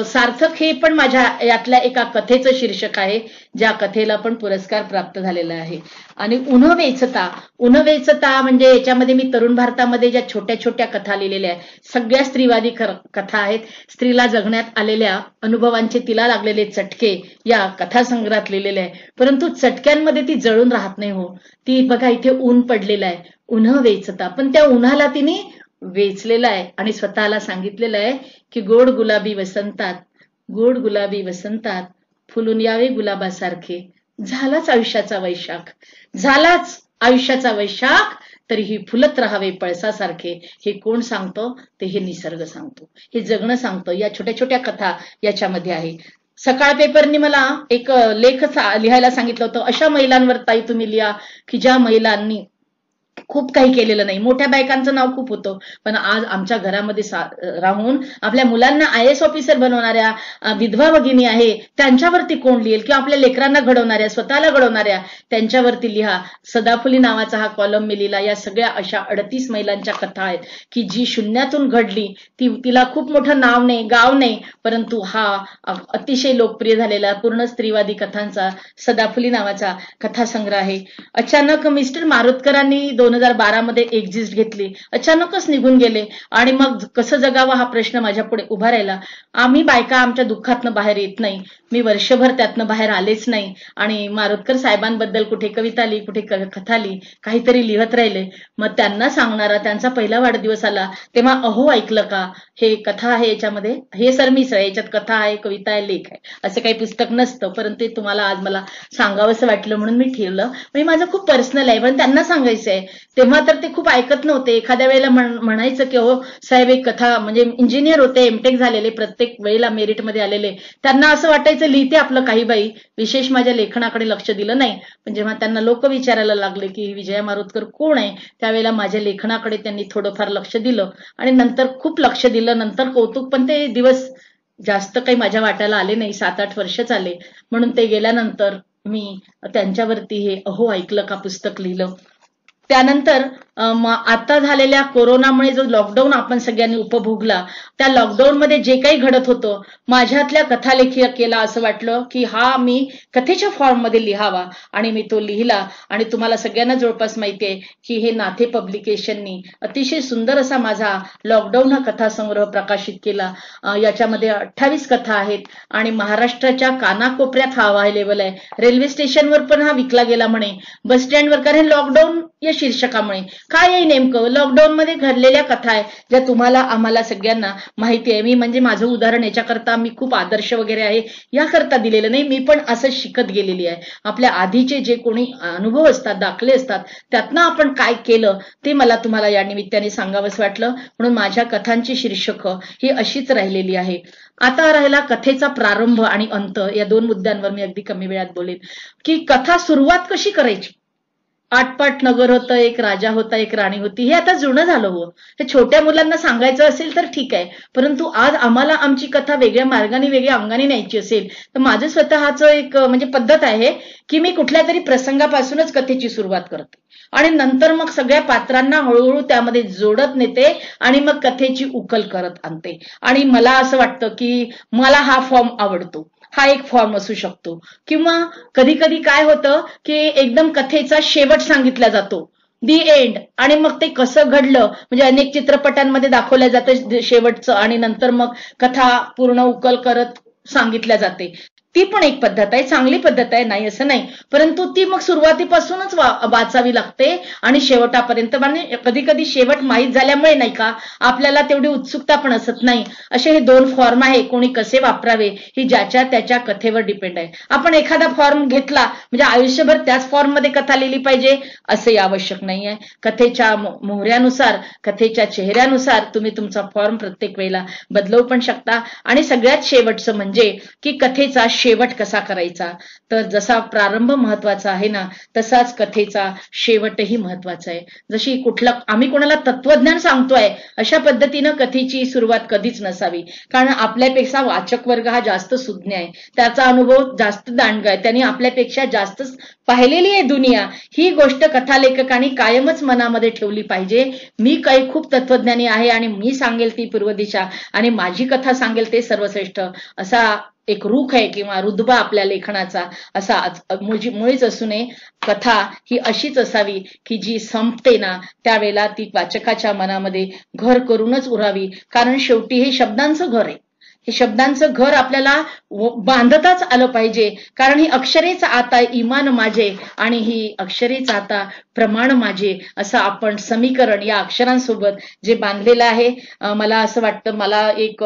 सार्थक हे पण माझ्या यातल्या एका कथेचं शीर्षक आहे, ज्या कथेला पण पुरस्कार प्राप्त झालेला आहे. आणि उन्हवेचता म्हणजे याच्यामध्ये मी तरुण भारतामध्ये ज्या छोट्या छोट्या कथा लिहिलेल्या आहेत, सगळ्या स्त्रीवादी कथा आहेत. स्त्रीला जगण्यात आलेल्या अनुभवांचे तिला लागलेले चटके या कथासंग्रहात लिहिलेले आहे. परंतु चटक्यांमध्ये ती जळून राहत नाही हो. ती बघा इथे ऊन पडलेलं आहे, उन्ह वेचता, पण त्या उन्हाला तिने वेचलेलं आहे आणि स्वतःला सांगितलेलं आहे की गोड गुलाबी वसंतात फुलून यावे गुलाबासारखे. झालाच आयुष्याचा वैशाख तरीही फुलत राहावे पळसासारखे. हे कोण सांगतो? ते हे निसर्ग सांगतो, हे जगणं सांगतं. या छोट्या छोट्या कथा याच्यामध्ये आहे. सकाळ पेपरनी मला एक लेख लिहायला सांगितलं होतं, अशा महिलांवर ताई तुम्ही लिहा की ज्या महिलांनी खूप काही केलेलं नाही. मोठ्या बायकांचं नाव खूप होतं, पण आज आमच्या घरामध्ये राहून आपल्या मुलांना IAS ऑफिसर बनवणाऱ्या विधवा भगिनी आहे, त्यांच्यावरती कोण लिहेल? किंवा आपल्या लेकरांना घडवणाऱ्या, स्वतःला घडवणाऱ्या, त्यांच्यावरती लिहा. सदाफुली नावाचा हा कॉलम मी लिहिला. या सगळ्या अशा 38 महिलांच्या कथा आहेत की जी शून्यातून घडली. तिला खूप मोठं नाव नाही, गाव नाही, परंतु हा अतिशय लोकप्रिय झालेला पूर्ण स्त्रीवादी कथांचा सदाफुली नावाचा कथासंग्रह आहे. अचानक मिस्टर मारुतकरांनी 2012 मध्ये एक्झिस्ट घेतली, अचानकच निघून गेले आणि मग कसं जगावं हा प्रश्न माझ्या पुढे उभा राहिला. आम्ही बायका आमच्या दुःखातनं बाहेर येत नाही. मी वर्षभर त्यातनं बाहेर आलेच नाही आणि मारुतकर साहेबांबद्दल कुठे कविता लिही, कुठे कथा लिही, काहीतरी लिहत राहिले. मग त्यांना सांगणारा त्यांचा पहिला वाढदिवस आला तेव्हा अहो ऐकलं का, हे कथा आहे, याच्यामध्ये हे सरमिसळ आहे, याच्यात कथा आहे, कविता आहे, लेख आहे, असं काही पुस्तक नसतं, परंतु ते तुम्हाला आज मला सांगावंसं वाटलं म्हणून मी ठेवलं. म्हणजे माझं खूप पर्सनल आहे, पण त्यांना सांगायचं आहे. तेव्हा तर ते खूप ऐकत नव्हते. एखाद्या वेळेला म्हणायचं की हो साहेब एक कथा, म्हणजे इंजिनियर होते, एमटेक झालेले, प्रत्येक वेळेला मेरिटमध्ये आलेले, त्यांना असं वाटायचं लिहिते आपलं काही बाई, विशेष माझ्या लेखनाकडे लक्ष दिलं नाही. पण जेव्हा त्यांना लोक विचारायला लागले की विजया मारुतकर कोण आहे, त्यावेळेला माझ्या लेखनाकडे त्यांनी थोडंफार लक्ष दिलं आणि नंतर खूप लक्ष दिलं, नंतर कौतुक. पण ते दिवस जास्त काही माझ्या वाट्याला आले नाही, 7-8 वर्षच आले. म्हणून ते गेल्यानंतर मी त्यांच्यावरती हे अहो ऐकलं का पुस्तक लिहिलं. त्यानंतर आता झालेल्या कोरोनामुळे जो लॉकडाऊन आपण सगळ्यांनी उपभोगला, त्या लॉकडाऊन मध्ये जे काही घडत होतं, माझ्यातल्या कथालेखिकेला असं वाटलं की हा मी कथेच्या फॉर्म मध्ये लिहावा आणि मी तो लिहिला. आणि तुम्हाला सगळ्यांना जवळपास माहिती आहे की हे नाथे पब्लिकेशननी अतिशय सुंदर असा माझा लॉकडाऊन हा कथासंग्रह प्रकाशित केला. याच्यामध्ये 28 कथा आहेत आणि महाराष्ट्राच्या कानाकोपऱ्यात हा अवेलेबल आहे. रेल्वे स्टेशनवर पण हा विकला गेला म्हणे, बस स्टँडवर, कारण लॉकडाऊन या शीर्षकामुळे. काय आहे नेमकं, लॉकडाऊन मध्ये घडलेल्या कथा आहे ज्या तुम्हाला आम्हाला सगळ्यांना माहिती आहे. मी म्हणजे माझं उदाहरण याच्याकरता मी खूप आदर्श वगैरे आहे याकरता दिलेलं नाही, मी पण असं शिकत गेलेली आहे. आपल्या आधीचे जे कोणी अनुभव असतात, दाखले असतात, त्यातनं आपण काय केलं ते मला तुम्हाला या निमित्ताने सांगावंसं वाटलं. म्हणून माझ्या कथांची शीर्षक ही अशीच राहिलेली आहे. आता राहिला कथेचा प्रारंभ आणि अंत, या 2 मुद्द्यांवर मी अगदी कमी वेळात बोलेन. की कथा सुरुवात कशी करायची. आटपाट नगर होतं, एक राजा होता, एक राणी होती, हे आता जुनं झालं हो. हे छोट्या मुलांना सांगायचं असेल तर ठीक आहे, परंतु आज आम्हाला आमची कथा वेगळ्या मार्गाने, वेगळ्या अंगाने न्यायची असेल तर माझं स्वतःचं एक म्हणजे पद्धत आहे की मी कुठल्या तरी प्रसंगापासूनच कथेची सुरुवात करते आणि नंतर मग सगळ्या पात्रांना हळूहळू त्यामध्ये जोडत नेते आणि मग कथेची उकल करत आणते. आणि मला असं वाटतं की मला हा फॉर्म आवडतो, हा एक फॉर्म असू शकतो. किंवा कधी कधी काय होतं की एकदम कथेचा शेवट सांगितला जातो, दी एंड, आणि मग ते कसं घडलं, म्हणजे अनेक चित्रपटांमध्ये दाखवलं जातं शेवटचं आणि नंतर मग कथा पूर्ण उकल करत सांगितल्या जाते. ती पण एक पद्धत आहे, चांगली पद्धत आहे, नाही असं नाही, परंतु ती मग सुरुवातीपासूनच वाचावी लागते आणि शेवटापर्यंत. म्हणजे कधी कधी शेवट माहीत झाल्यामुळे नाही का आपल्याला तेवढी उत्सुकता पण असत नाही. असे हे 2 फॉर्म आहे, कोणी कसे वापरावे ही ज्याच्या त्याच्या कथेवर डिपेंड आहे. आपण एखादा फॉर्म घेतला म्हणजे आयुष्यभर त्याच फॉर्म मध्ये कथा लिहिली पाहिजे असंही आवश्यक नाही आहे. कथेच्या मोहऱ्यानुसार, कथेच्या चेहऱ्यानुसार तुम्ही तुमचा फॉर्म प्रत्येक वेळेला बदलवू पण शकता. आणि सगळ्यात शेवटचं म्हणजे की कथेचा शेवट कसा करायचा, तर जसा प्रारंभ महत्वाचा आहे ना, तसाच कथेचा शेवटही महत्वाचा आहे. जशी आम्ही कोणाला तत्वज्ञान सांगतोय अशा पद्धतीनं कथेची सुरुवात कधीच नसावी, कारण आपल्यापेक्षा वाचक वर्ग हा जास्त सुज्ञ आहे, त्याचा अनुभव जास्त दांडगा आहे, त्यांनी आपल्यापेक्षा जास्त पाहिलेली आहे दुनिया. ही गोष्ट कथालेखकांनी कायमच मनामध्ये ठेवली पाहिजे. मी काही खूप तत्वज्ञानी आहे आणि मी सांगेल ती पूर्व दिशा आणि माझी कथा सांगेल ते सर्वश्रेष्ठ, असा एक रुख आहे किंवा रुतबा आपल्या लेखनाचा असा मुळीच असू नये. कथा ही अशीच असावी की जी संपते ना त्यावेळेला ती वाचकाच्या मनामध्ये घर करूनच उरावी, कारण शेवटी हे शब्दांचं घर आहे. हे शब्दांचं घर आपल्याला बांधताच आलं पाहिजे, कारण ही अक्षरेच आता इमान माझे आणि ही अक्षरेच आता प्रमाण माझे, असं आपण समीकरण या अक्षरांसोबत जे बांधलेलं आहे. मला असं वाटतं, मला एक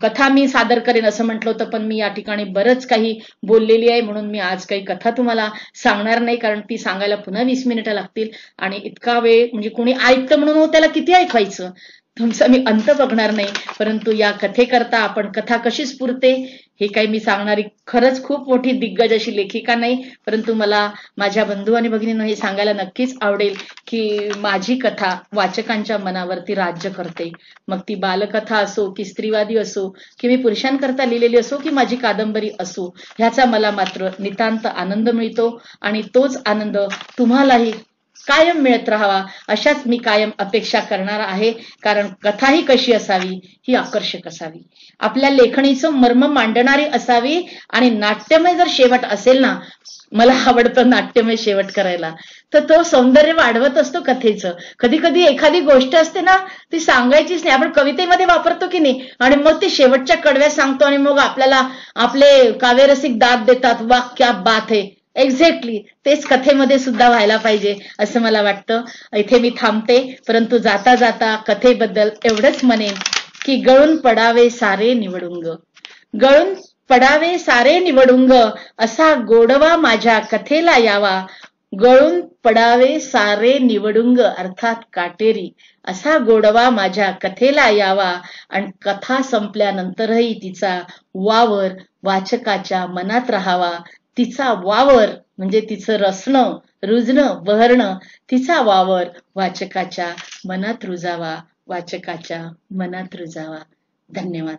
कथा मी सादर करेन असं म्हटलं होतं, पण मी या ठिकाणी बरंच काही बोललेली आहे, म्हणून मी आज काही कथा तुम्हाला सांगणार नाही, कारण ती सांगायला पुन्हा 20 मिनिटं लागतील आणि इतका वेळ म्हणजे कोणी ऐकतं म्हणून त्याला किती ऐकवायचं, तुमचा मी अंत बघणार नाही. परंतु या कथेकरता आपण कथा कशी स्फुरते हे काही मी सांगणारी खरंच खूप मोठी दिग्गज अशी लेखिका नाही, परंतु मला माझ्या बंधू आणि भगिनींना हे सांगायला नक्कीच आवडेल की माझी कथा वाचकांच्या मनावरती राज्य करते. मग ती बालकथा असो की स्त्रीवादी असो की मी पुरुषांकरता लिहिलेली असो की माझी कादंबरी असो, ह्याचा मला मात्र नितांत आनंद मिळतो आणि तोच आनंद तुम्हालाही कायम मिळत राहावा अशाच मी कायम अपेक्षा करणार आहे. कारण कथा ही कशी असावी, ही आकर्षक असावी, आपल्या लेखणीचं मर्म मांडणारी असावी आणि नाट्यमय जर शेवट असेल ना, मला आवडतं नाट्यमय शेवट करायला, तर तो सौंदर्य वाढवत असतो कथेचं. कधी कधी एखादी गोष्ट असते ना, ती सांगायचीच नाही, आपण कवितेमध्ये वापरतो की नाही, आणि मग ती शेवटच्या कडव्यात सांगतो आणि मग आपल्याला आपले काव्यरसिक दाद देतात, वा क्या बात है. एक्झॅक्टली तेच कथेमध्ये सुद्धा व्हायला पाहिजे असं मला वाटतं. इथे मी थांबते, परंतु जाता जाता कथेबद्दल एवढंच म्हणेन की गळून पडावे सारे निवडुंग, गळून पडावे सारे निवडुंग, असा गोडवा माझ्या कथेला यावा. गळून पडावे सारे निवडुंग अर्थात काटेरी, असा गोडवा माझ्या कथेला यावा. आणि कथा संपल्यानंतरही तिचा वावर वाचकाच्या मनात राहावा. तिचा वावर म्हणजे तिचं रसणं, रुजणं, बहरणं, तिचा वावर वाचकाच्या मनात रुजावा, वाचकाच्या मनात रुजावा. धन्यवाद.